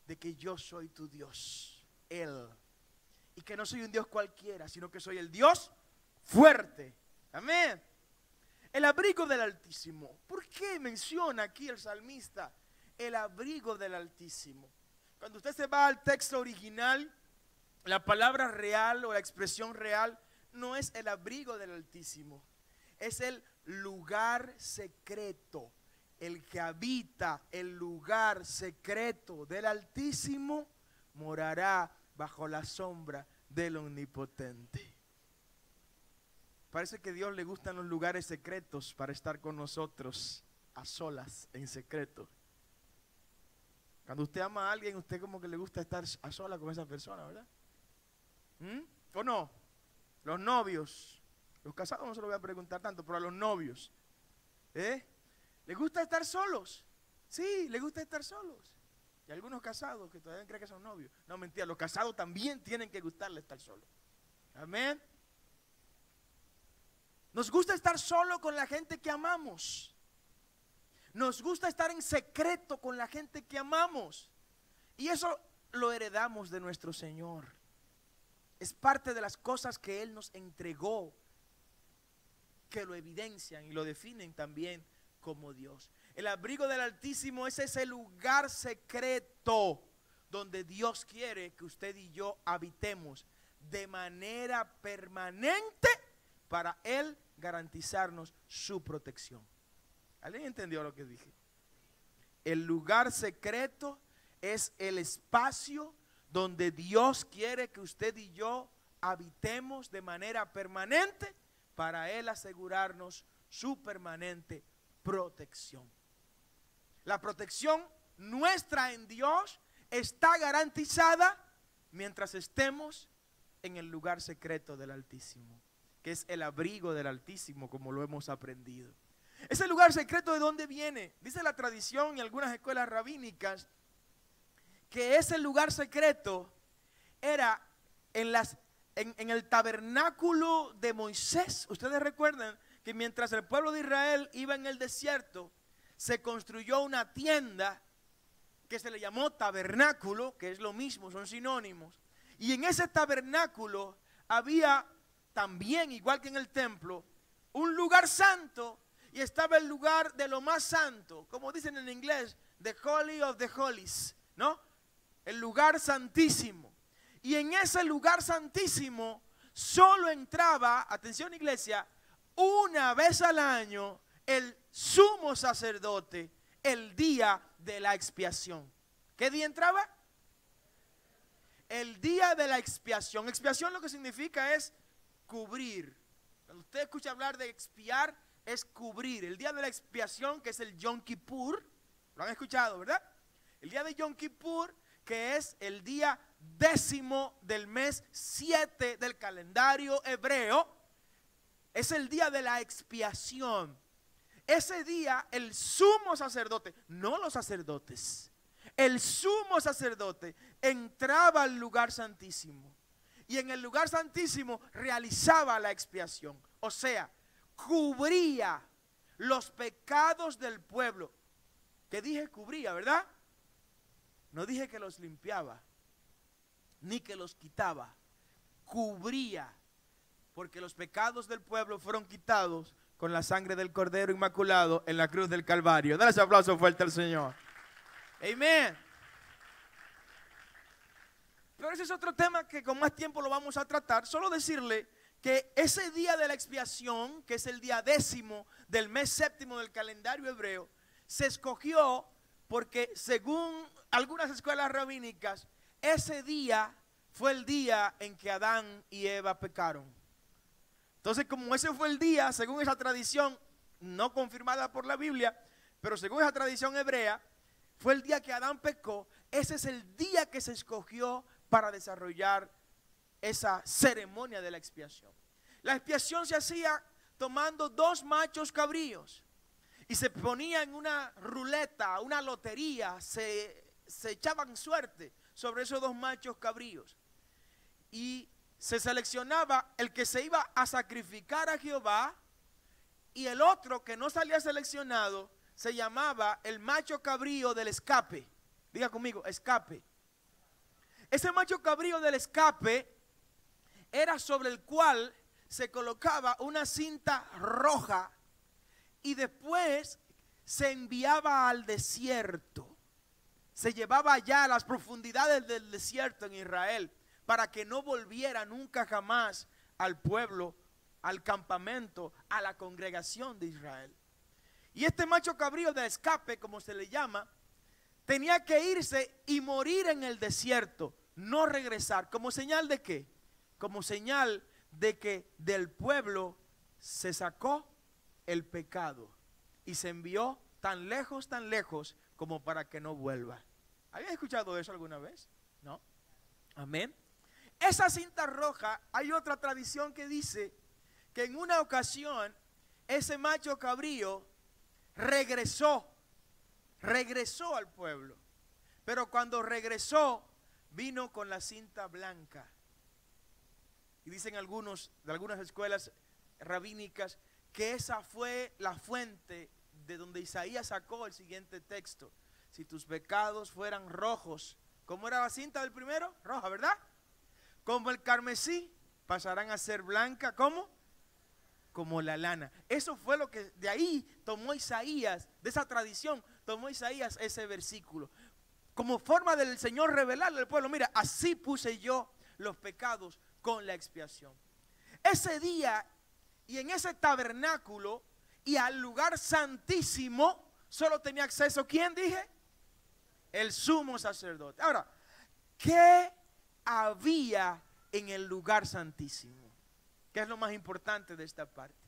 de que yo soy tu Dios, Él. Y que no soy un Dios cualquiera, sino que soy el Dios fuerte. Amén. El abrigo del Altísimo. ¿Por qué menciona aquí el salmista el abrigo del Altísimo? Cuando usted se va al texto original, la palabra real o la expresión real no es el abrigo del Altísimo, es el lugar secreto. El que habita el lugar secreto del Altísimo morará bajo la sombra del Omnipotente. Parece que a Dios le gustan los lugares secretos para estar con nosotros a solas, en secreto. Cuando usted ama a alguien, usted como que le gusta estar a solas con esa persona, ¿verdad? ¿O no? Los novios, los casados no se lo voy a preguntar tanto, pero a los novios, ¿les gusta estar solos? Sí, les gusta estar solos. Y algunos casados que todavía creen que son novios. No, mentira, los casados también tienen que gustarle estar solos. Amén. Nos gusta estar solo con la gente que amamos. Nos gusta estar en secreto con la gente que amamos. Y eso lo heredamos de nuestro Señor. Es parte de las cosas que Él nos entregó, que lo evidencian y lo definen también como Dios. El abrigo del Altísimo es ese lugar secreto donde Dios quiere que usted y yo habitemos de manera permanente para Él garantizarnos su protección. ¿Alguien entendió lo que dije? El lugar secreto es el espacio donde Dios quiere que usted y yo habitemos de manera permanente para Él asegurarnos su permanente protección. La protección nuestra en Dios está garantizada mientras estemos en el lugar secreto del Altísimo, que es el abrigo del Altísimo, como lo hemos aprendido. Ese lugar secreto, ¿de dónde viene? Dice la tradición y algunas escuelas rabínicas que ese lugar secreto era en el tabernáculo de Moisés. Ustedes recuerdan que mientras el pueblo de Israel iba en el desierto, se construyó una tienda que se le llamó tabernáculo, que es lo mismo, son sinónimos. Y en ese tabernáculo había también, igual que en el templo, un lugar santo, y estaba el lugar de lo más santo, como dicen en inglés, the holy of the holies, ¿no? El lugar santísimo. Y en ese lugar santísimo solo entraba, atención iglesia, una vez al año el sumo sacerdote, el día de la expiación. ¿Qué día entraba? El día de la expiación. Expiación lo que significa es cubrir. Cuando usted escucha hablar de expiar, es cubrir. El día de la expiación, que es el Yom Kippur, lo han escuchado, ¿verdad? El día de Yom Kippur, que es el día 10º del mes 7 del calendario hebreo, es el día de la expiación. Ese día el sumo sacerdote, no los sacerdotes, el sumo sacerdote entraba al lugar santísimo y en el lugar santísimo realizaba la expiación. O sea, cubría los pecados del pueblo. ¿Qué dije? Cubría, ¿verdad? No dije que los limpiaba, ni que los quitaba. Cubría, porque los pecados del pueblo fueron quitados con la sangre del Cordero Inmaculado en la cruz del Calvario. Dale ese aplauso fuerte al Señor. Amén. Pero ese es otro tema que con más tiempo lo vamos a tratar. Solo decirle que ese día de la expiación, que es el día 10º del mes 7º del calendario hebreo, se escogió porque según algunas escuelas rabínicas, ese día fue el día en que Adán y Eva pecaron. Entonces, como ese fue el día, según esa tradición, no confirmada por la Biblia, pero según esa tradición hebrea, fue el día que Adán pecó. Ese es el día que se escogió para desarrollar esa ceremonia de la expiación. La expiación se hacía tomando 2 machos cabríos y se ponía en una ruleta, una lotería, se echaban suerte sobre esos 2 machos cabríos. Y se seleccionaba el que se iba a sacrificar a Jehová, y el otro que no salía seleccionado se llamaba el macho cabrío del escape. Diga conmigo, escape. Ese macho cabrío del escape era sobre el cual se colocaba una cinta roja y después se enviaba al desierto. Se llevaba allá a las profundidades del desierto en Israel para que no volviera nunca jamás al pueblo, al campamento, a la congregación de Israel. Y este macho cabrío de escape, como se le llama, tenía que irse y morir en el desierto, no regresar. ¿Como señal de qué? Como señal de que del pueblo se sacó el pecado y se envió tan lejos como para que no vuelva. ¿Habían escuchado eso alguna vez? ¿No? Amén. Esa cinta roja, hay otra tradición que dice que en una ocasión ese macho cabrío regresó al pueblo, pero cuando regresó vino con la cinta blanca. Y dicen algunos de algunas escuelas rabínicas que esa fue la fuente de donde Isaías sacó el siguiente texto: si tus pecados fueran rojos, ¿cómo era la cinta del primero? Roja, ¿verdad? Como el carmesí, pasarán a ser blanca, ¿cómo? Como la lana. Eso fue lo que de ahí tomó Isaías, de esa tradición tomó Isaías ese versículo, como forma del Señor revelarle al pueblo: mira, así puse yo los pecados con la expiación. Ese día y en ese tabernáculo y al lugar santísimo solo tenía acceso, ¿quién dije? El sumo sacerdote. Ahora, ¿qué había en el lugar santísimo? ¿Qué es lo más importante de esta parte?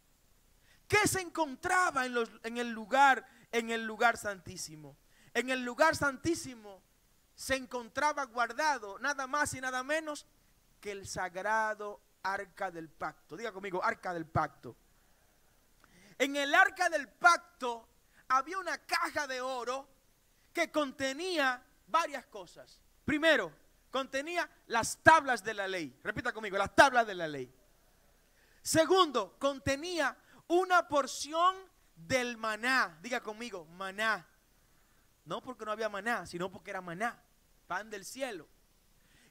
¿Qué se encontraba en el lugar santísimo? En el lugar santísimo se encontraba guardado nada más y nada menos que el sagrado arca del pacto. Diga conmigo, arca del pacto. En el arca del pacto había una caja de oro que contenía varias cosas. Primero, contenía las tablas de la ley. Repita conmigo, las tablas de la ley. Segundo, contenía una porción del maná. Diga conmigo, maná. No porque no había maná, sino porque era maná, pan del cielo.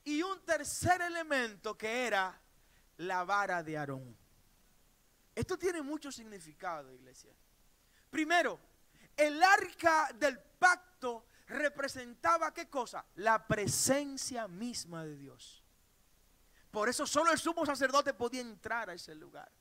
Y un tercer elemento que era la vara de Aarón. Esto tiene mucho significado, iglesia. Primero, el arca del pacto representaba ¿qué cosa? La presencia misma de Dios. Por eso solo el sumo sacerdote podía entrar a ese lugar.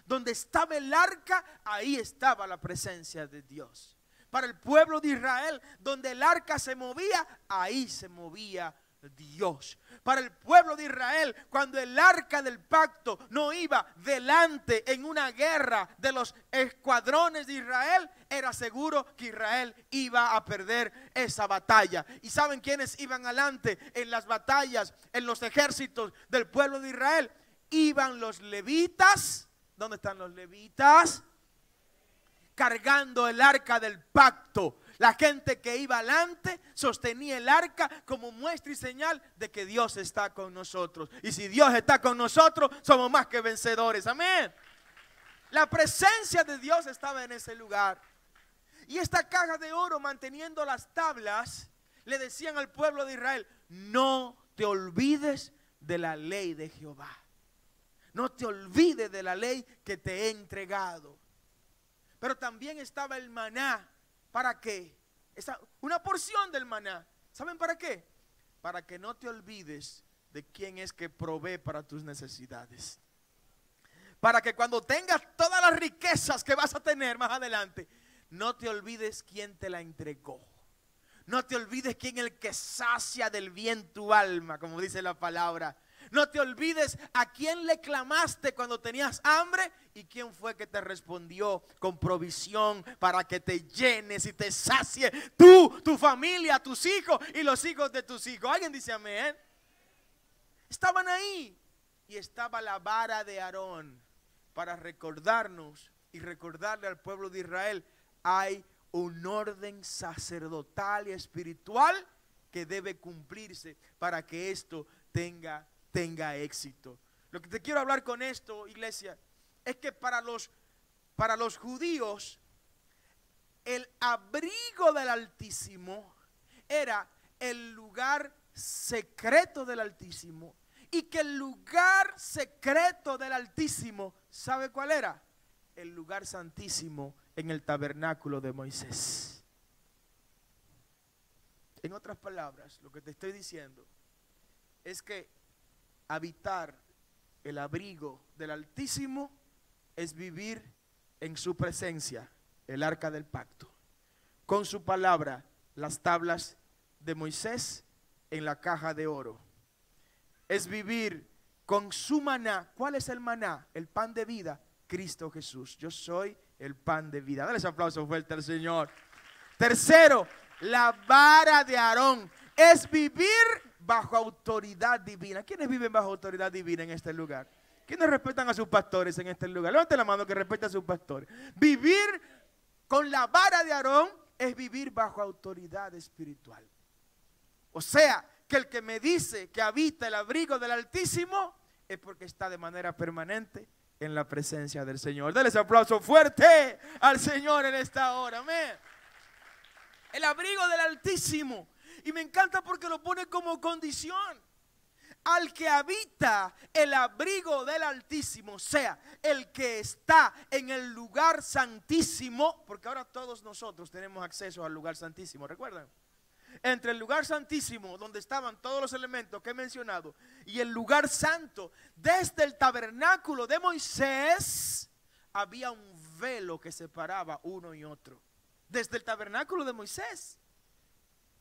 Donde estaba el arca, ahí estaba la presencia de Dios. Para el pueblo de Israel, donde el arca se movía, ahí se movía Dios. Para el pueblo de Israel, cuando el arca del pacto no iba delante en una guerra de los escuadrones de Israel, era seguro que Israel iba a perder esa batalla. ¿Y saben quiénes iban adelante en las batallas, en los ejércitos del pueblo de Israel? Iban los levitas. ¿Dónde están los levitas? Cargando el arca del pacto. La gente que iba adelante sostenía el arca como muestra y señal de que Dios está con nosotros. Y si Dios está con nosotros, somos más que vencedores. Amén. La presencia de Dios estaba en ese lugar. Y esta caja de oro, manteniendo las tablas, le decían al pueblo de Israel: no te olvides de la ley de Jehová. No te olvides de la ley que te he entregado. Pero también estaba el maná. ¿Para qué? Una porción del maná. ¿Saben para qué? Para que no te olvides de quién es que provee para tus necesidades. Para que cuando tengas todas las riquezas que vas a tener más adelante, no te olvides quién te la entregó. No te olvides quién es el que sacia del bien tu alma, como dice la palabra. No te olvides a quién le clamaste cuando tenías hambre y quién fue que te respondió con provisión para que te llenes y te sacie tú, tu familia, tus hijos y los hijos de tus hijos. ¿Alguien dice amén? Estaban ahí y estaba la vara de Aarón para recordarnos y recordarle al pueblo de Israel: hay un orden sacerdotal y espiritual que debe cumplirse para que esto tenga éxito. Lo que te quiero hablar con esto, iglesia, es que para los judíos, el abrigo del Altísimo era el lugar secreto del Altísimo. Y que el lugar secreto del Altísimo, ¿sabe cuál era? El lugar santísimo en el tabernáculo de Moisés. En otras palabras, lo que te estoy diciendo es que habitar el abrigo del Altísimo es vivir en su presencia, el arca del pacto, con su palabra, las tablas de Moisés en la caja de oro. Es vivir con su maná. ¿Cuál es el maná? El pan de vida, Cristo Jesús. Yo soy el pan de vida. Dale ese aplauso fuerte al Señor. Tercero, la vara de Aarón. Es vivir bajo autoridad divina. ¿Quiénes viven bajo autoridad divina en este lugar? ¿Quiénes respetan a sus pastores en este lugar? Levante la mano que respeta a sus pastores. Vivir con la vara de Aarón es vivir bajo autoridad espiritual. O sea, que el que me dice que habita el abrigo del Altísimo es porque está de manera permanente en la presencia del Señor. Dale ese aplauso fuerte al Señor en esta hora. Amén. El abrigo del Altísimo. Y me encanta porque lo pone como condición. Al que habita el abrigo del Altísimo, o sea, el que está en el lugar santísimo, porque ahora todos nosotros tenemos acceso al lugar santísimo, ¿recuerdan? Entre el lugar santísimo, donde estaban todos los elementos que he mencionado, y el lugar santo, desde el tabernáculo de Moisés, había un velo que separaba uno y otro. Desde el tabernáculo de Moisés.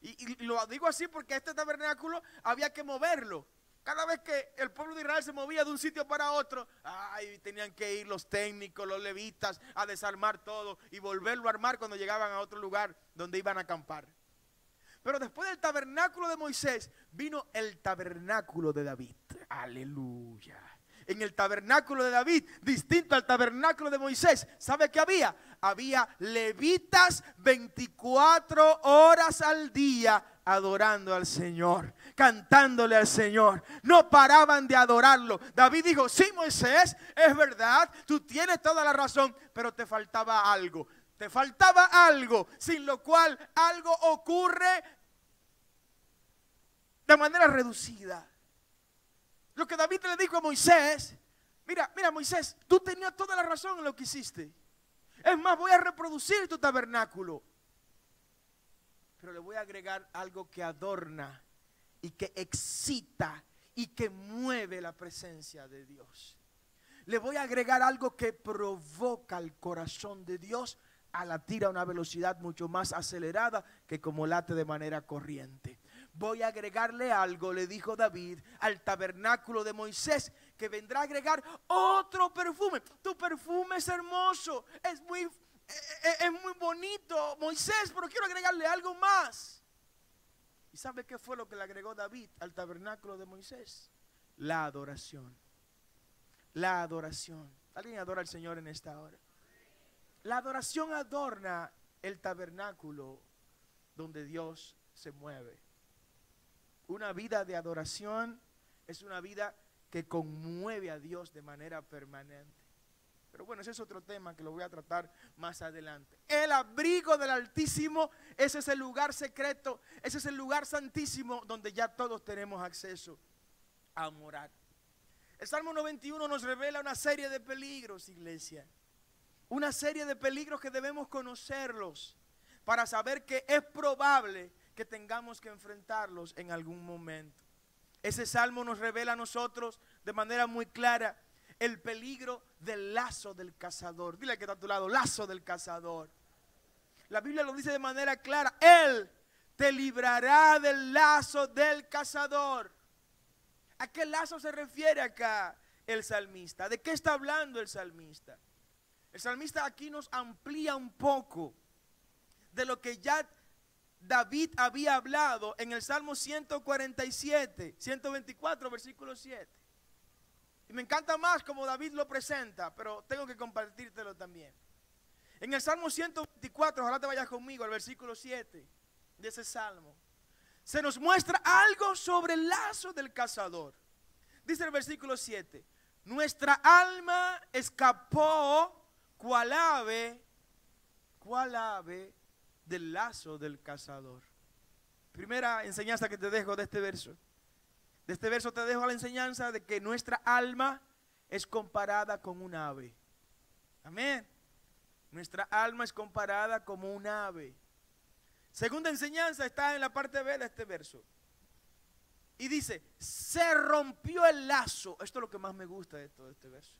Y lo digo así porque este tabernáculo había que moverlo. Cada vez que el pueblo de Israel se movía de un sitio para otro, tenían que ir los técnicos, los levitas, a desarmar todo y volverlo a armar cuando llegaban a otro lugar donde iban a acampar. Pero después del tabernáculo de Moisés, vino el tabernáculo de David. Aleluya. En el tabernáculo de David, distinto al tabernáculo de Moisés, ¿sabe qué había? Había levitas 24 horas al día adorando al Señor, cantándole al Señor. No paraban de adorarlo. David dijo, sí, Moisés, es verdad, tú tienes toda la razón, pero te faltaba algo. Te faltaba algo, sin lo cual algo ocurre de manera reducida. Lo que David le dijo a Moisés, mira Moisés, tú tenías toda la razón en lo que hiciste. Es más, voy a reproducir tu tabernáculo, pero le voy a agregar algo que adorna y que excita y que mueve la presencia de Dios. Le voy a agregar algo que provoca el corazón de Dios a latir a una velocidad mucho más acelerada que como late de manera corriente. Voy a agregarle algo, le dijo David, al tabernáculo de Moisés, que vendrá a agregar otro perfume. Tu perfume es hermoso, es muy bonito, Moisés, pero quiero agregarle algo más. ¿Y sabe qué fue lo que le agregó David al tabernáculo de Moisés? La adoración. La adoración. ¿Alguien adora al Señor en esta hora? La adoración adorna el tabernáculo donde Dios se mueve. Una vida de adoración es una vida que conmueve a Dios de manera permanente. Pero bueno, ese es otro tema que lo voy a tratar más adelante. El abrigo del Altísimo, ese es el lugar secreto, ese es el lugar santísimo donde ya todos tenemos acceso a morar. El Salmo 91 nos revela una serie de peligros, iglesia. Una serie de peligros que debemos conocerlos para saber que es probable que tengamos que enfrentarlos en algún momento. Ese salmo nos revela a nosotros de manera muy clara el peligro del lazo del cazador. Dile al que está a tu lado, lazo del cazador. La Biblia lo dice de manera clara, Él te librará del lazo del cazador. ¿A qué lazo se refiere acá el salmista? ¿De qué está hablando el salmista? El salmista aquí nos amplía un poco de lo que ya David había hablado en el Salmo 147, 124, versículo 7. Y me encanta más como David lo presenta, pero tengo que compartírtelo también. En el Salmo 124, ojalá te vayas conmigo al versículo 7 de ese Salmo. Se nos muestra algo sobre el lazo del cazador. Dice el versículo 7, Nuestra alma escapó cual ave del lazo del cazador. Primera enseñanza que te dejo de este verso. De este verso te dejo la enseñanza de que nuestra alma es comparada con un ave. Amén. Nuestra alma es comparada como un ave. Segunda enseñanza está en la parte B de este verso. Y dice, se rompió el lazo. Esto es lo que más me gusta de todo este verso.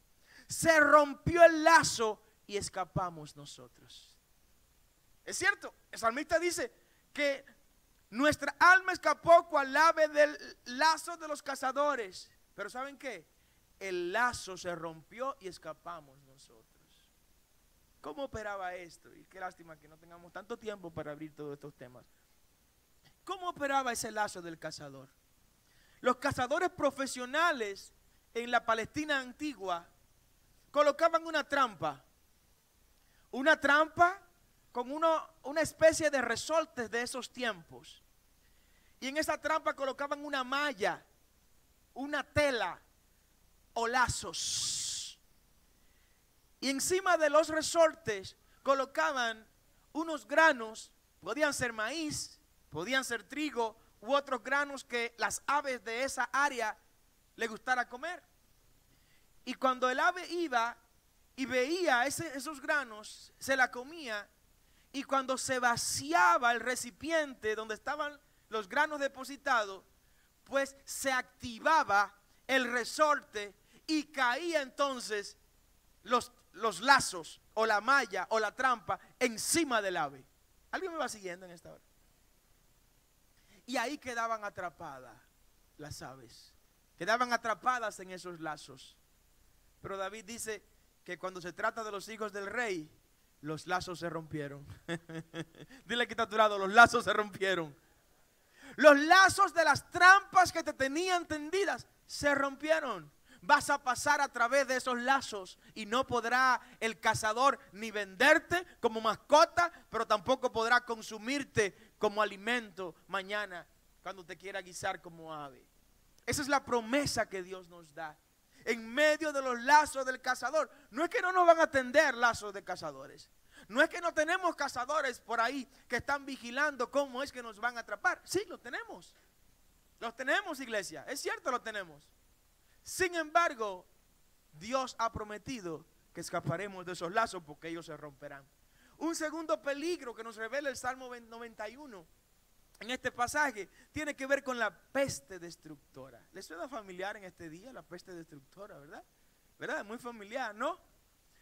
Se rompió el lazo y escapamos nosotros. Es cierto, el salmista dice que nuestra alma escapó cual ave del lazo de los cazadores. Pero ¿saben qué? El lazo se rompió y escapamos nosotros. ¿Cómo operaba esto? Y qué lástima que no tengamos tanto tiempo para abrir todos estos temas. ¿Cómo operaba ese lazo del cazador? Los cazadores profesionales en la Palestina antigua colocaban una trampa con una especie de resortes de esos tiempos. Y en esa trampa colocaban una malla, una tela o lazos. Y encima de los resortes colocaban unos granos, podían ser maíz, podían ser trigo u otros granos que las aves de esa área le gustara comer. Y cuando el ave iba y veía esos granos, se la comía. Y cuando se vaciaba el recipiente donde estaban los granos depositados, pues se activaba el resorte y caía entonces los lazos o la malla o la trampa encima del ave. ¿Alguien me va siguiendo en esta hora? Y ahí quedaban atrapadas las aves. Quedaban atrapadas en esos lazos. Pero David dice que cuando se trata de los hijos del rey, los lazos se rompieron. Dile que está a tu lado, los lazos se rompieron. Los lazos de las trampas que te tenían tendidas se rompieron. Vas a pasar a través de esos lazos y no podrá el cazador ni venderte como mascota, pero tampoco podrá consumirte como alimento mañana cuando te quiera guisar como ave. Esa es la promesa que Dios nos da. En medio de los lazos del cazador. No es que no nos van a tender lazos de cazadores. No es que no tenemos cazadores por ahí que están vigilando cómo es que nos van a atrapar. Sí, los tenemos. Los tenemos, iglesia. Es cierto, los tenemos. Sin embargo, Dios ha prometido que escaparemos de esos lazos porque ellos se romperán. Un segundo peligro que nos revela el Salmo 91 en este pasaje tiene que ver con la peste destructora. ¿Les suena familiar en este día la peste destructora, verdad? ¿Verdad? Muy familiar, ¿no?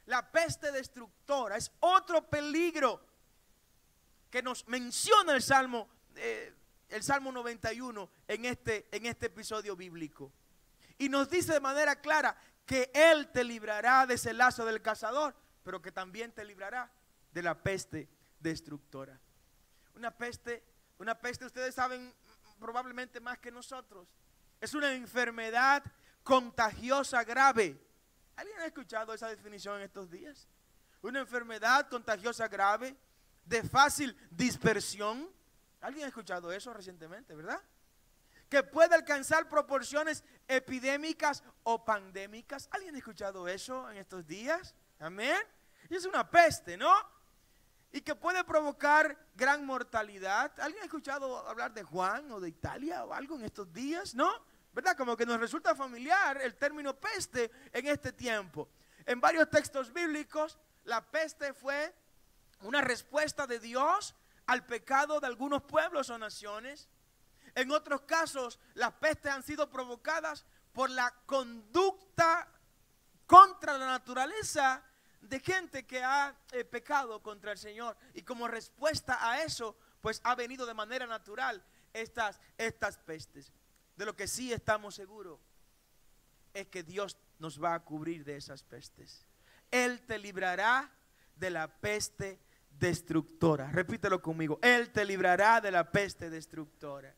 La peste destructora es otro peligro que nos menciona el Salmo 91 en este episodio bíblico. Y nos dice de manera clara que Él te librará de ese lazo del cazador, pero que también te librará de la peste destructora. Una peste, ustedes saben probablemente más que nosotros, es una enfermedad contagiosa grave. ¿Alguien ha escuchado esa definición en estos días? Una enfermedad contagiosa grave, de fácil dispersión. ¿Alguien ha escuchado eso recientemente, verdad? Que puede alcanzar proporciones epidémicas o pandémicas. ¿Alguien ha escuchado eso en estos días? Amén. Y es una peste, ¿no? Y que puede provocar gran mortalidad. ¿Alguien ha escuchado hablar de Juan o de Italia o algo en estos días? ¿No? ¿Verdad? Como que nos resulta familiar el término peste en este tiempo. En varios textos bíblicos, la peste fue una respuesta de Dios al pecado de algunos pueblos o naciones. En otros casos, las pestes han sido provocadas por la conducta contra la naturaleza de gente que ha pecado contra el Señor. Y como respuesta a eso, pues ha venido de manera natural estas pestes. De lo que sí estamos seguros es que Dios nos va a cubrir de esas pestes. Él te librará de la peste destructora. Repítelo conmigo. Él te librará de la peste destructora.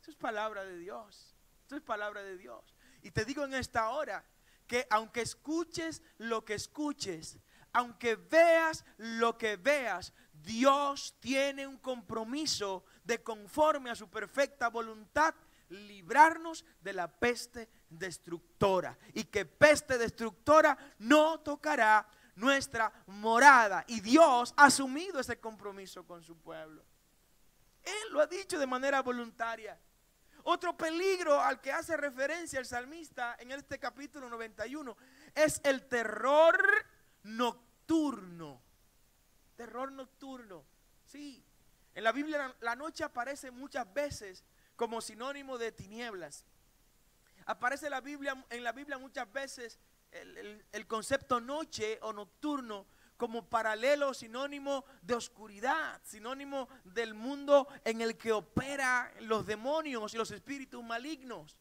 Eso es palabra de Dios. Eso es palabra de Dios. Y te digo en esta hora que aunque escuches lo que escuches, aunque veas lo que veas, Dios tiene un compromiso de conforme a su perfecta voluntad librarnos de la peste destructora, y que peste destructora no tocará nuestra morada. Y Dios ha asumido ese compromiso con su pueblo. Él lo ha dicho de manera voluntaria. Otro peligro al que hace referencia el salmista en este capítulo 91 es el terror nocturno. Terror nocturno. Sí, en la Biblia la noche aparece muchas veces como sinónimo de tinieblas. Aparece en la Biblia muchas veces el concepto noche o nocturno como paralelo, sinónimo de oscuridad, sinónimo del mundo en el que operan los demonios y los espíritus malignos,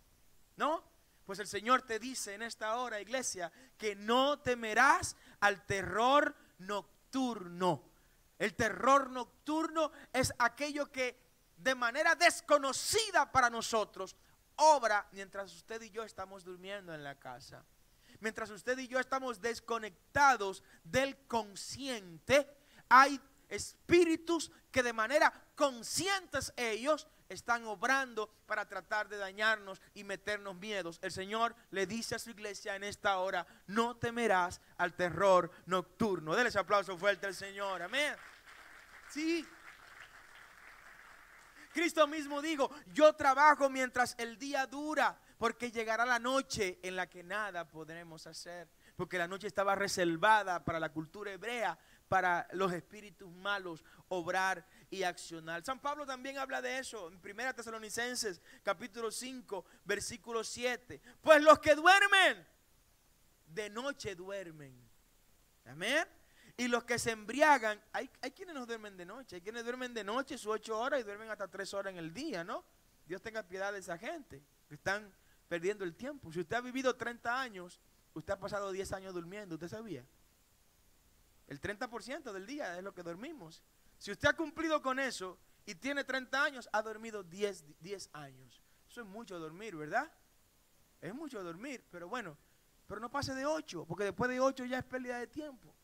¿no? Pues el Señor te dice en esta hora, iglesia, que no temerás al terror nocturno. El terror nocturno es aquello que de manera desconocida para nosotros obra mientras usted y yo estamos durmiendo en la casa. Mientras usted y yo estamos desconectados del consciente, hay espíritus que de manera conscientes ellos están obrando para tratar de dañarnos y meternos miedos. El Señor le dice a su iglesia en esta hora: no temerás al terror nocturno. Denle ese aplauso fuerte al Señor, amén. Sí. Cristo mismo dijo: yo trabajo mientras el día dura, porque llegará la noche en la que nada podremos hacer. Porque la noche estaba reservada para la cultura hebrea, para los espíritus malos obrar y accionar. San Pablo también habla de eso en 1 Tesalonicenses capítulo 5 versículo 7. Pues los que duermen, de noche duermen. Amén. Y los que se embriagan, hay quienes no duermen de noche, hay quienes duermen de noche sus 8 horas y duermen hasta 3 horas en el día, ¿no? Dios tenga piedad de esa gente que están perdiendo el tiempo. Si usted ha vivido 30 años, usted ha pasado 10 años durmiendo, ¿usted sabía? El 30% del día es lo que dormimos. Si usted ha cumplido con eso y tiene 30 años, ha dormido 10 años. Eso es mucho dormir, ¿verdad? Es mucho dormir, pero bueno, pero no pase de 8, porque después de 8 ya es pérdida de tiempo.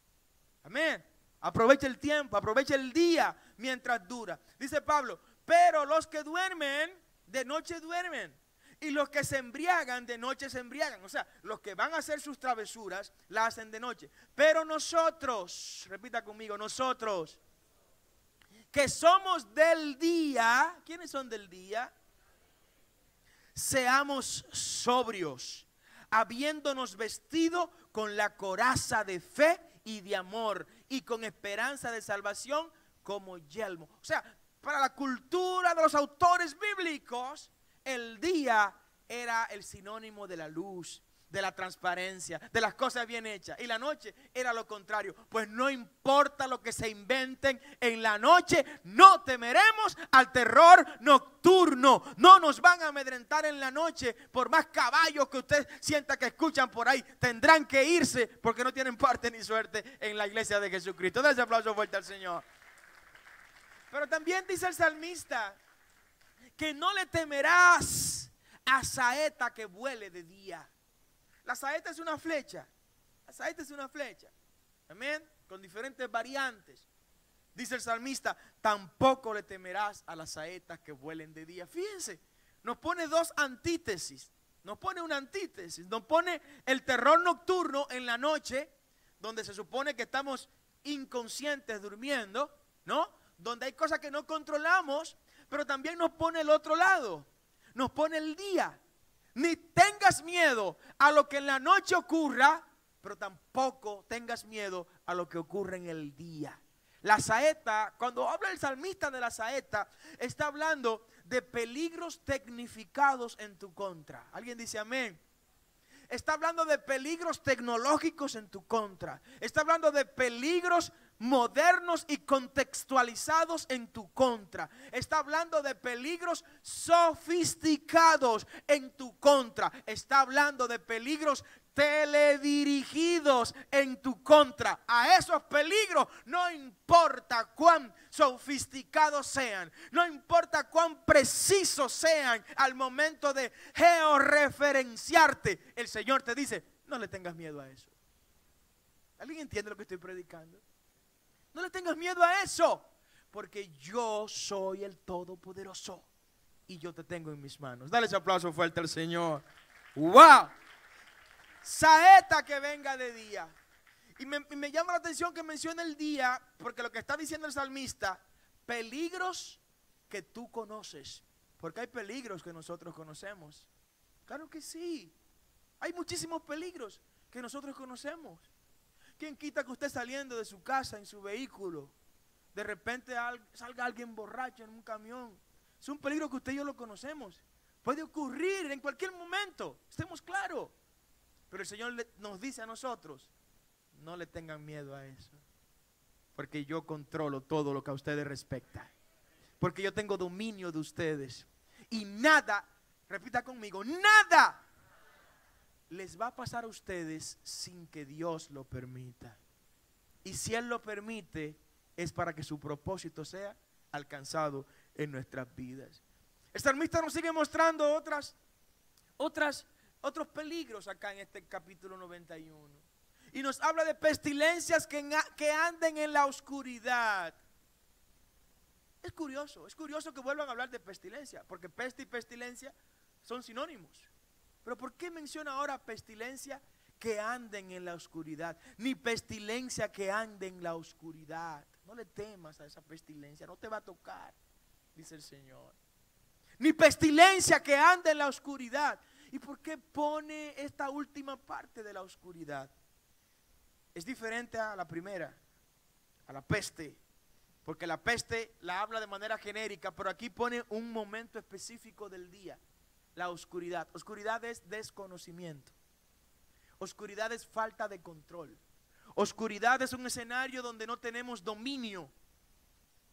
Amén. Aprovecha el tiempo, aprovecha el día mientras dura. Dice Pablo: pero los que duermen, de noche duermen. Y los que se embriagan, de noche se embriagan. O sea, los que van a hacer sus travesuras, las hacen de noche. Pero nosotros, repita conmigo, nosotros, que somos del día, ¿quiénes son del día? Seamos sobrios, habiéndonos vestido con la coraza de fe y de amor, y con esperanza de salvación como yelmo. O sea, para la cultura de los autores bíblicos, el día era el sinónimo de la luz, de la transparencia, de las cosas bien hechas. Y la noche era lo contrario. Pues no importa lo que se inventen en la noche, no temeremos al terror nocturno. No nos van a amedrentar en la noche. Por más caballos que usted sienta que escuchan por ahí, tendrán que irse porque no tienen parte ni suerte en la iglesia de Jesucristo. Den ese aplauso fuerte al Señor. Pero también dice el salmista que no le temerás a saeta que vuele de día. La saeta es una flecha. La saeta es una flecha. Amén. Con diferentes variantes. Dice el salmista: tampoco le temerás a las saetas que vuelen de día. Fíjense, nos pone dos antítesis. Nos pone una antítesis. Nos pone el terror nocturno en la noche, donde se supone que estamos inconscientes durmiendo, ¿no? Donde hay cosas que no controlamos. Pero también nos pone el otro lado, nos pone el día. Ni tengas miedo a lo que en la noche ocurra, pero tampoco tengas miedo a lo que ocurre en el día. La saeta, cuando habla el salmista de la saeta, está hablando de peligros tecnificados en tu contra. ¿Alguien dice amén? Está hablando de peligros tecnológicos en tu contra. Está hablando de peligros modernos y contextualizados en tu contra. Está hablando de peligros sofisticados en tu contra. Está hablando de peligros teledirigidos en tu contra. A esos peligros no importa cuán sofisticados sean, no importa cuán precisos sean al momento de georreferenciarte, el Señor te dice: no le tengas miedo a eso. ¿Alguien entiende lo que estoy predicando? No le tengas miedo a eso, porque yo soy el Todopoderoso. y yo te tengo en mis manos. Dale ese aplauso fuerte al Señor. ¡Wow! Saeta que venga de día. Y me llama la atención que mencione el día, porque lo que está diciendo el salmista, peligros que tú conoces. Porque hay peligros que nosotros conocemos. Claro que sí. Hay muchísimos peligros que nosotros conocemos. ¿Quién quita que usted saliendo de su casa en su vehículo, de repente salga alguien borracho en un camión? Es un peligro que usted y yo lo conocemos. Puede ocurrir en cualquier momento, estemos claros. Pero el Señor nos dice a nosotros, no le tengan miedo a eso. Porque yo controlo todo lo que a ustedes respecta. Porque yo tengo dominio de ustedes. Y nada, repita conmigo, nada les va a pasar a ustedes sin que Dios lo permita. Y si Él lo permite, es para que su propósito sea alcanzado en nuestras vidas. El salmista nos sigue mostrando otros peligros acá en este capítulo 91. Y nos habla de pestilencias que anden en la oscuridad. Es curioso que vuelvan a hablar de pestilencia, porque peste y pestilencia son sinónimos. Pero ¿por qué menciona ahora pestilencia que anden en la oscuridad? Ni pestilencia que ande en la oscuridad. No le temas a esa pestilencia, no te va a tocar, dice el Señor. Ni pestilencia que ande en la oscuridad. ¿Y por qué pone esta última parte de la oscuridad? Es diferente a la primera, a la peste. Porque la peste la habla de manera genérica, pero aquí pone un momento específico del día. La oscuridad. Oscuridad es desconocimiento. Oscuridad es falta de control. Oscuridad es un escenario donde no tenemos dominio.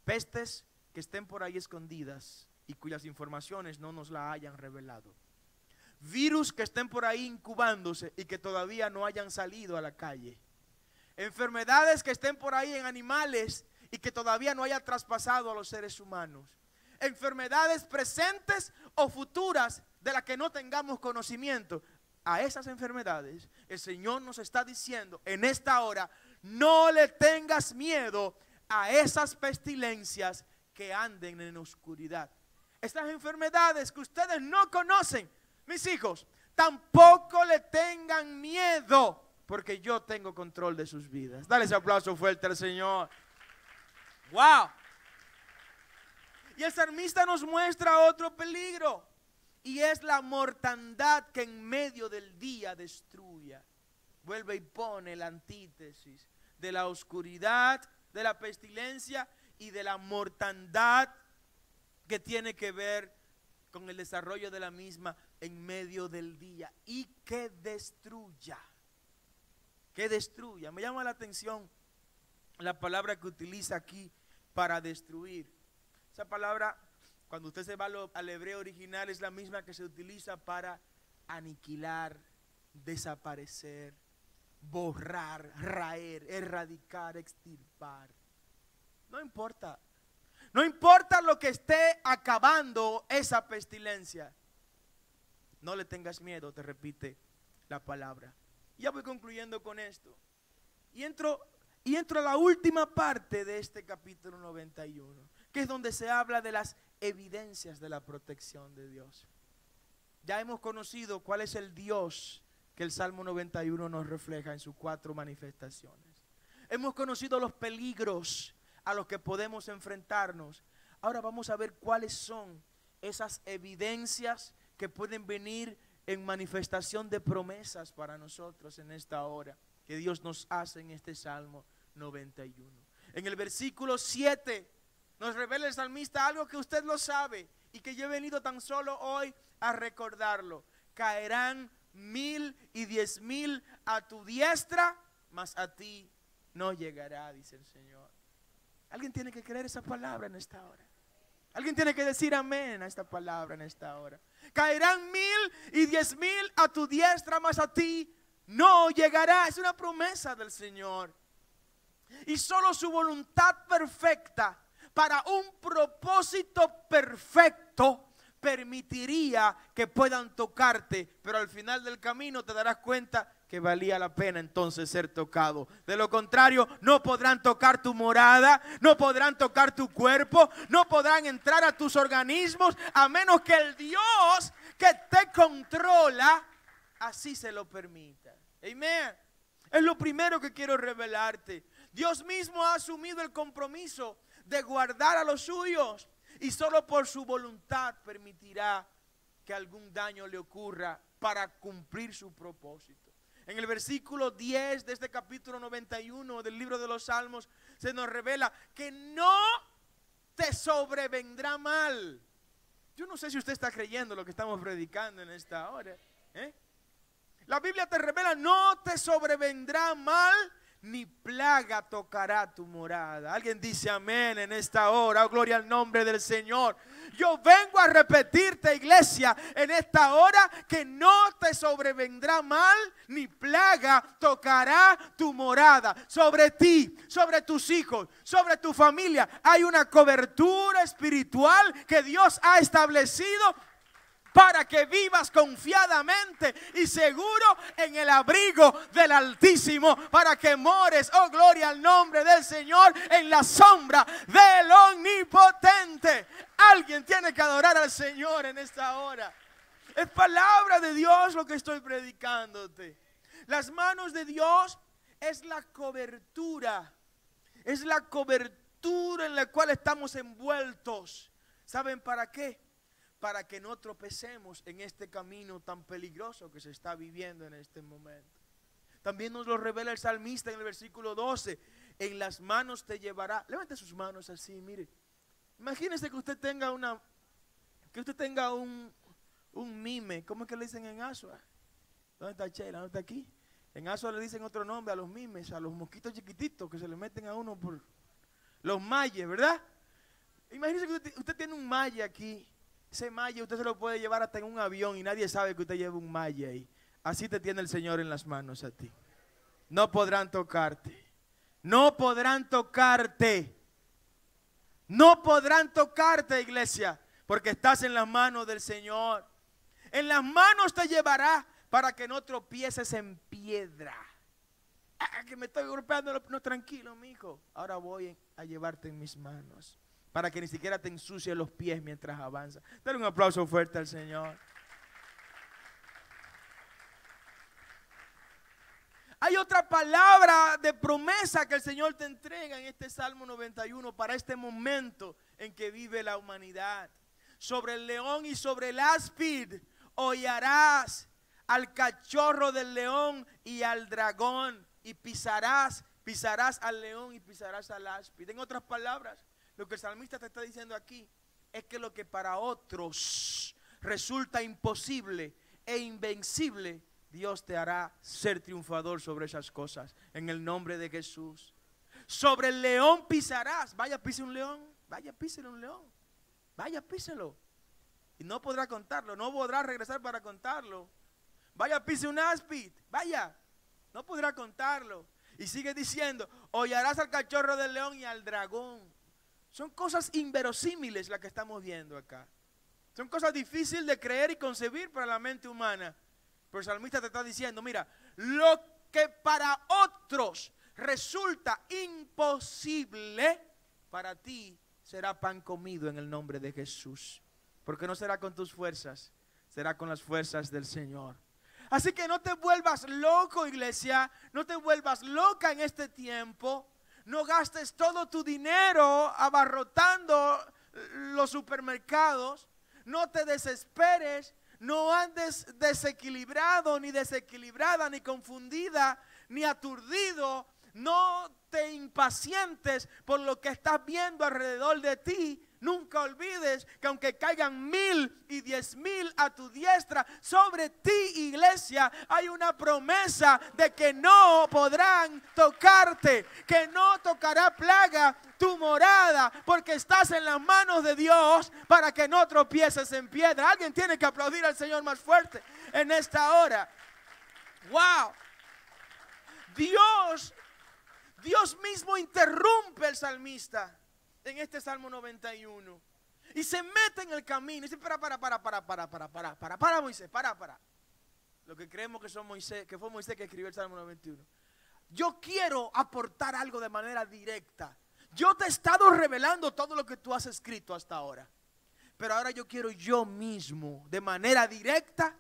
Pestes que estén por ahí escondidas y cuyas informaciones no nos la hayan revelado. Virus que estén por ahí incubándose y que todavía no hayan salido a la calle. Enfermedades que estén por ahí en animales y que todavía no hayan traspasado a los seres humanos. Enfermedades presentes o futuras de las que no tengamos conocimiento. A esas enfermedades el Señor nos está diciendo en esta hora, no le tengas miedo a esas pestilencias que anden en oscuridad. Estas enfermedades que ustedes no conocen, mis hijos, tampoco le tengan miedo, porque yo tengo control de sus vidas. Dale ese aplauso fuerte al Señor. ¡Wow! Y el salmista nos muestra otro peligro, y es la mortandad que en medio del día destruya. Vuelve y pone la antítesis de la oscuridad, de la pestilencia y de la mortandad que tiene que ver con el desarrollo de la misma en medio del día. Y que destruya. Que destruya. Me llama la atención la palabra que utiliza aquí para destruir. Esa palabra, cuando usted se va al hebreo original, es la misma que se utiliza para aniquilar, desaparecer, borrar, raer, erradicar, extirpar. No importa. No importa lo que esté acabando esa pestilencia. No le tengas miedo, te repite la palabra. Ya voy concluyendo con esto. Y entro a la última parte de este capítulo 91, que es donde se habla de las evidencias de la protección de Dios. Ya hemos conocido cuál es el Dios que el Salmo 91 nos refleja en sus 4 manifestaciones. Hemos conocido los peligros a los que podemos enfrentarnos. Ahora vamos a ver cuáles son esas evidencias que pueden venir en manifestación de promesas para nosotros en esta hora que Dios nos hace en este Salmo 91. En el versículo 7 nos revela el salmista algo que usted lo sabe y que yo he venido tan solo hoy a recordarlo. Caerán 1000 y 10,000 a tu diestra, mas a ti no llegará, dice el Señor. Alguien tiene que creer esa palabra en esta hora. Alguien tiene que decir amén a esta palabra en esta hora. Caerán 1000 y 10,000 a tu diestra, mas a ti no llegará. Es una promesa del Señor. Y solo su voluntad perfecta para un propósito perfecto permitiría que puedan tocarte, pero al final del camino te darás cuenta que valía la pena entonces ser tocado. De lo contrario, no podrán tocar tu morada, no podrán tocar tu cuerpo, no podrán entrar a tus organismos, a menos que el Dios que te controla así se lo permita. Amén. Es lo primero que quiero revelarte. Dios mismo ha asumido el compromiso de guardar a los suyos y solo por su voluntad permitirá que algún daño le ocurra para cumplir su propósito. En el versículo 10 de este capítulo 91 del libro de los Salmos se nos revela que no te sobrevendrá mal. Yo no sé si usted está creyendo lo que estamos predicando en esta hora. La Biblia te revela, no te sobrevendrá mal, ni plaga tocará tu morada. Alguien dice amén en esta hora. Oh, gloria al nombre del Señor. Yo vengo a repetirte, iglesia, en esta hora, que no te sobrevendrá mal, ni plaga tocará tu morada. Sobre ti, sobre tus hijos, sobre tu familia, hay una cobertura espiritual que Dios ha establecido para que vivas confiadamente y seguro en el abrigo del Altísimo, para que mores, oh gloria al nombre del Señor, en la sombra del Omnipotente. Alguien tiene que adorar al Señor en esta hora. Es palabra de Dios lo que estoy predicándote. Las manos de Dios es la cobertura en la cual estamos envueltos. ¿Saben para qué? Para que no tropecemos en este camino tan peligroso que se está viviendo en este momento. También nos lo revela el salmista en el versículo 12. En las manos te llevará. Levante sus manos así, mire. Imagínese que usted tenga un mime. ¿Cómo es que le dicen en Asua? ¿Dónde está Sheila? ¿Dónde está aquí? En Asua le dicen otro nombre a los mimes, a los mosquitos chiquititos que se le meten a uno por los mayes, ¿verdad? Imagínese que usted tiene un maye aquí. Ese malle usted se lo puede llevar hasta en un avión y nadie sabe que usted lleva un malle ahí. Así te tiene el Señor en las manos a ti. No podrán tocarte. No podrán tocarte. No podrán tocarte, iglesia, porque estás en las manos del Señor. En las manos te llevará para que no tropieces en piedra. Que me estoy golpeando. No, tranquilo, mi hijo. Ahora voy a llevarte en mis manos, para que ni siquiera te ensucie los pies mientras avanza. Dale un aplauso fuerte al Señor. Hay otra palabra de promesa que el Señor te entrega en este Salmo 91 para este momento en que vive la humanidad. Sobre el león y sobre el áspid hollarás, al cachorro del león y al dragón, y pisarás al león y pisarás al áspid. En otras palabras, lo que el salmista te está diciendo aquí es que lo que para otros resulta imposible e invencible, Dios te hará ser triunfador sobre esas cosas en el nombre de Jesús. Sobre el león pisarás. Vaya, pise un león. Vaya, píselo un león. Vaya, píselo. Y no podrá contarlo. No podrá regresar para contarlo. Vaya, pise un áspid. Vaya, no podrá contarlo. Y sigue diciendo, hollarás al cachorro del león y al dragón. Son cosas inverosímiles las que estamos viendo acá. Son cosas difíciles de creer y concebir para la mente humana. Pero el salmista te está diciendo, mira, lo que para otros resulta imposible, para ti será pan comido en el nombre de Jesús. Porque no será con tus fuerzas, será con las fuerzas del Señor. Así que no te vuelvas loco, iglesia, no te vuelvas loca en este tiempo. No gastes todo tu dinero abarrotando los supermercados. No te desesperes. No andes desequilibrado, ni desequilibrada, ni confundida, ni aturdido. No te impacientes por lo que estás viendo alrededor de ti. Nunca olvides que aunque caigan 1000 y 10,000 a tu diestra, sobre ti, iglesia, hay una promesa de que no podrán tocarte, que no tocará plaga tu morada, porque estás en las manos de Dios para que no tropieces en piedra. Alguien tiene que aplaudir al Señor más fuerte en esta hora. Wow. Dios mismo interrumpe al salmista en este Salmo 91 y se mete en el camino y dice, para, Moisés, para. Lo que creemos que son Moisés, que fue Moisés que escribió el Salmo 91. Yo quiero aportar algo de manera directa. Yo te he estado revelando todo lo que tú has escrito hasta ahora. Pero ahora yo quiero yo mismo, de manera directa,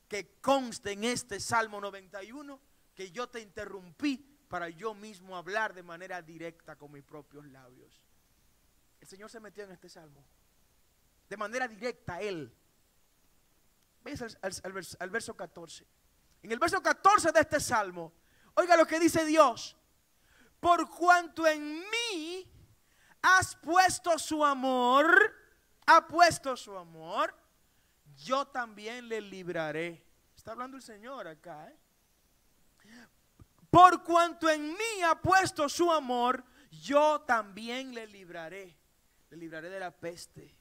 que conste en este Salmo 91, que yo te interrumpí para yo mismo hablar de manera directa con mis propios labios. El Señor se metió en este Salmo. De manera directa Él. Veis al verso 14. En el verso 14 de este Salmo, oiga lo que dice Dios. Por cuanto en mí has puesto su amor, ha puesto su amor, yo también le libraré. Está hablando el Señor acá, ¿eh? Por cuanto en mí ha puesto su amor, yo también le libraré. Le libraré de la peste,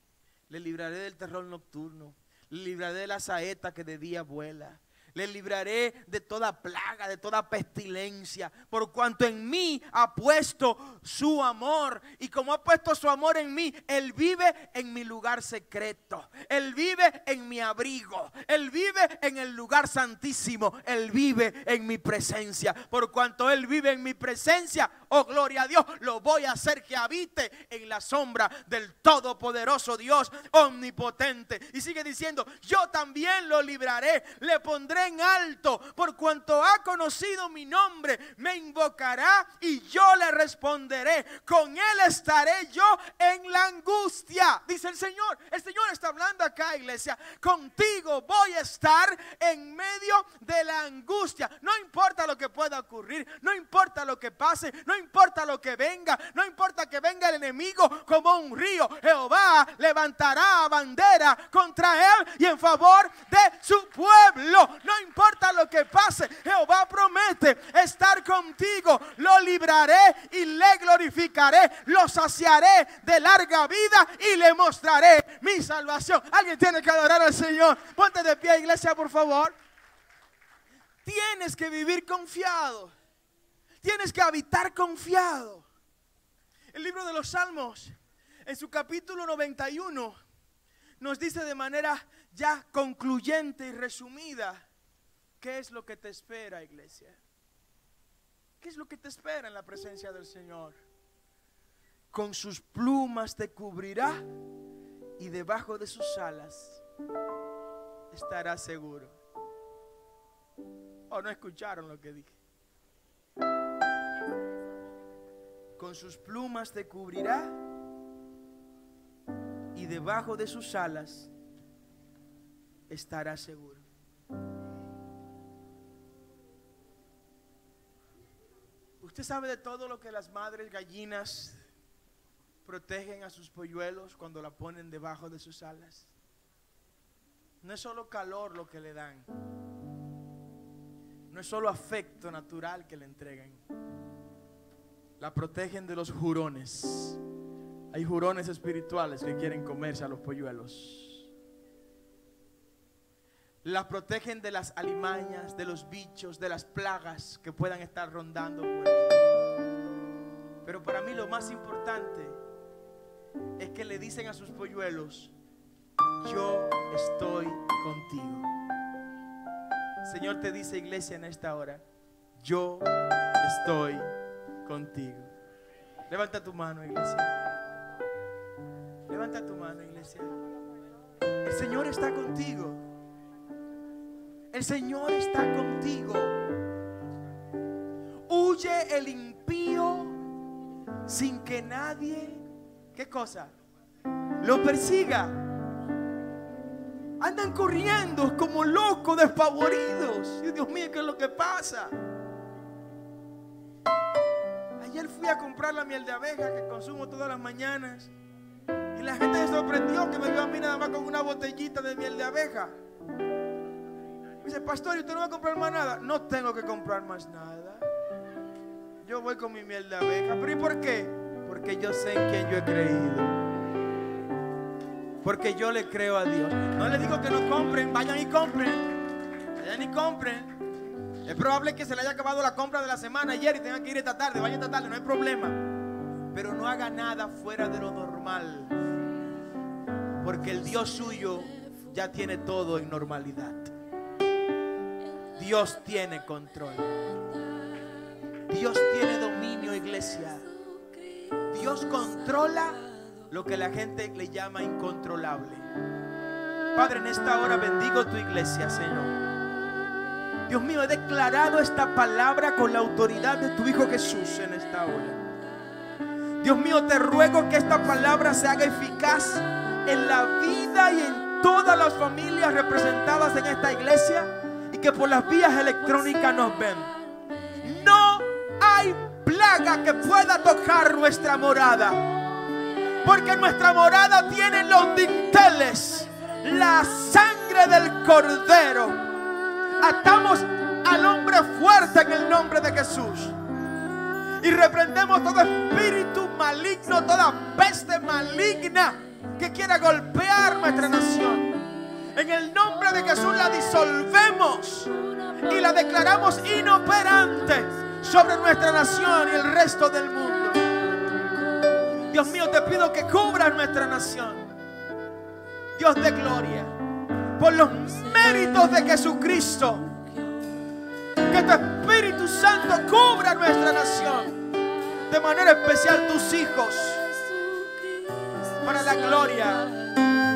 le libraré del terror nocturno, le libraré de la saeta que de día vuela. Le libraré de toda plaga, de toda pestilencia, por cuanto en mí ha puesto su amor. Y como ha puesto su amor en mí, Él vive en mi lugar secreto. Él vive en mi abrigo. Él vive en el lugar santísimo. Él vive en mi presencia. Por cuanto Él vive en mi presencia, oh gloria a Dios, lo voy a hacer que habite en la sombra del todopoderoso Dios omnipotente. Y sigue diciendo, yo también lo libraré, le pondré en alto, por cuanto ha conocido mi nombre, me invocará y yo le responderé. Con Él estaré yo en la angustia, dice el Señor. El Señor está hablando acá, iglesia. Contigo voy a estar en medio de la angustia. No importa lo que pueda ocurrir, no importa lo que pase, no importa lo que venga, no importa que venga el enemigo como un río. Jehová levantará bandera contra él y en favor de su pueblo. No importa lo que pase, Jehová promete estar contigo. Lo libraré y le glorificaré. Lo saciaré de larga vida y le mostraré mi salvación. Alguien tiene que adorar al Señor. Ponte de pie, iglesia, por favor. Tienes que vivir confiado. Tienes que habitar confiado. El libro de los Salmos, en su capítulo 91, nos dice de manera ya concluyente y resumida qué es lo que te espera, iglesia. ¿Qué es lo que te espera en la presencia del Señor? Con sus plumas te cubrirá y debajo de sus alas estarás seguro. ¿O no escucharon lo que dije? Con sus plumas te cubrirá y debajo de sus alas estarás seguro. Usted sabe de todo lo que las madres gallinas protegen a sus polluelos cuando la ponen debajo de sus alas. No es solo calor lo que le dan, no es solo afecto natural que le entregan. La protegen de los jurones. Hay jurones espirituales que quieren comerse a los polluelos. La protegen de las alimañas, de los bichos, de las plagas que puedan estar rondando por ahí. Pero para mí lo más importante es que le dicen a sus polluelos: yo estoy contigo. El Señor te dice, iglesia, en esta hora: yo estoy contigo. Levanta tu mano, iglesia. Levanta tu mano, iglesia. El Señor está contigo. El Señor está contigo. Huye el impío sin que nadie, ¿qué cosa?, lo persiga. Andan corriendo como locos, despavoridos. Y Dios mío, ¿qué es lo que pasa? Ayer fui a comprar la miel de abeja que consumo todas las mañanas, y la gente se sorprendió que me vio a mí nada más con una botellita de miel de abeja. Me dice: pastor, ¿y usted no va a comprar más nada? No tengo que comprar más nada. Yo voy con mi miel de abeja. ¿Pero y por qué? Porque yo sé en quién yo he creído. Porque yo le creo a Dios. No le digo que no compren, vayan y compren. Vayan y compren. Es probable que se le haya acabado la compra de la semana ayer y tengan que ir esta tarde. Vayan esta tarde, no hay problema. Pero no haga nada fuera de lo normal, porque el Dios suyo ya tiene todo en normalidad. Dios tiene control. Dios tiene dominio, iglesia. Dios controla lo que la gente le llama incontrolable. Padre, en esta hora bendigo tu iglesia, Señor. Dios mío, he declarado esta palabra con la autoridad de tu Hijo Jesús en esta hora. Dios mío, te ruego que esta palabra se haga eficaz en la vida y en todas las familias representadas en esta iglesia y que por las vías electrónicas nos ven. No hay plaga que pueda tocar nuestra morada, porque nuestra morada tiene los dinteles, la sangre del Cordero. Atamos al hombre fuerte en el nombre de Jesús y reprendemos todo espíritu maligno, toda peste maligna que quiera golpear nuestra nación. En el nombre de Jesús la disolvemos y la declaramos inoperante sobre nuestra nación y el resto del mundo. Dios mío, te pido que cubras nuestra nación. Dios de gloria, por los méritos de Jesucristo, que tu Espíritu Santo cubra nuestra nación, de manera especial tus hijos, para la gloria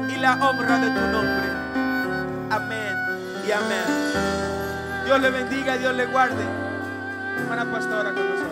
y la honra de tu nombre. Amén y amén. Dios le bendiga y Dios le guarde. Hermana pastora con nosotros.